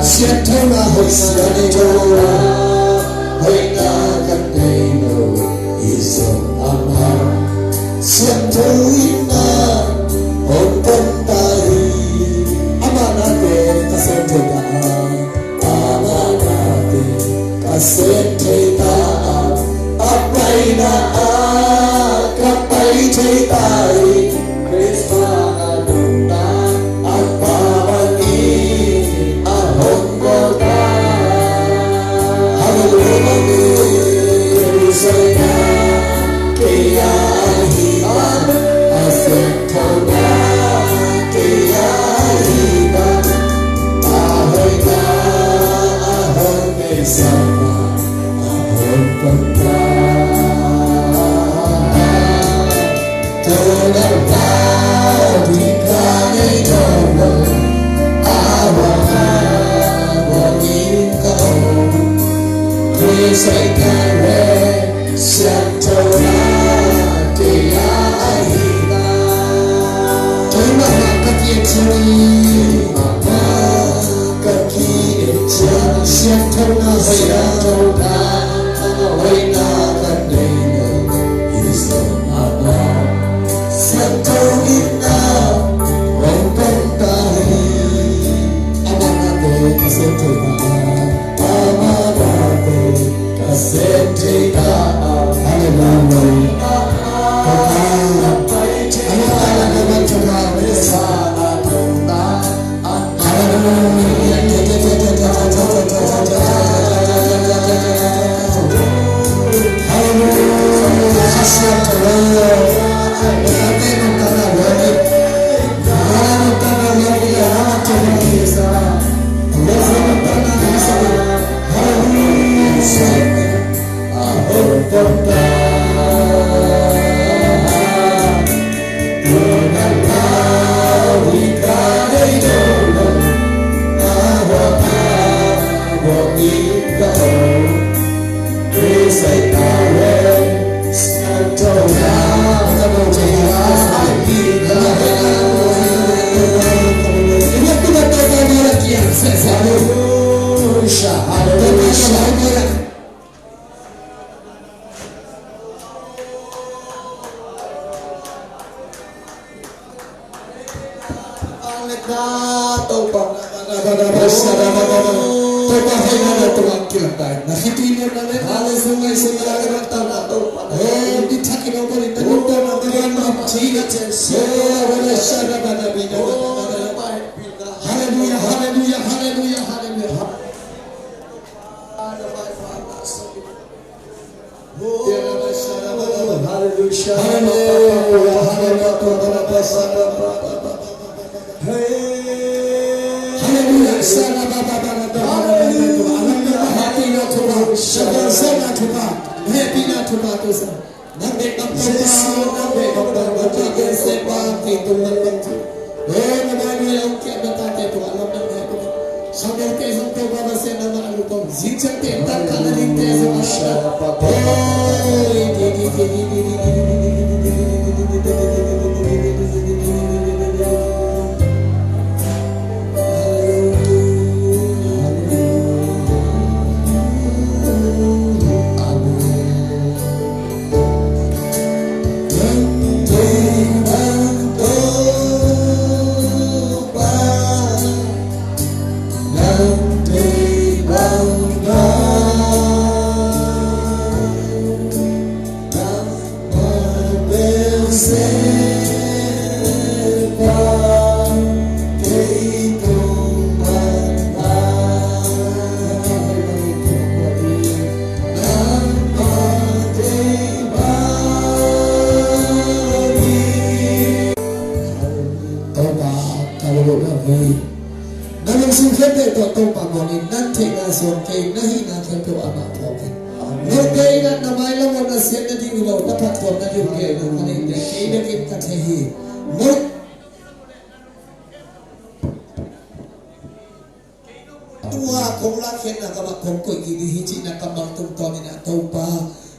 Siapa hoi siapa hoi na ina ontai amanate kasentega amanate kasentega apaina kapai cheitai Krishna aduna apavani ahongoda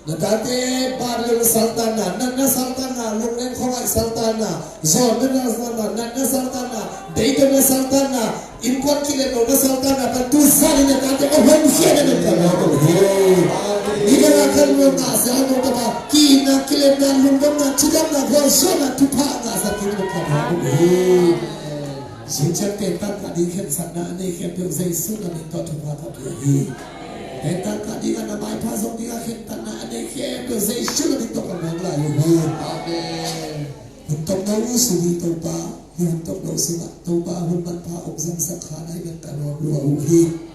Nakate parlo saltana, nana saltana, lung len khong ai saltana zon na saltana nat na saltana date na saltana import kile no na saltana kan tu sari na kan te hom share na kan ko he ida na kan no na sa no ta ki na kile na lung na chidam na ho so na tu pha na sa ki no ka ko he sin chat te tan ka di khem sat na ne khem pe zai su na ni to tu pha ka he Entah kadi kan nama ipa song dia kentan na ane ke bezai ni to kan mangla yo. Amen. Untuk nau suri toba, untuk nau sura toba, human pa obzang sakhana ikan tanwa luar uhi.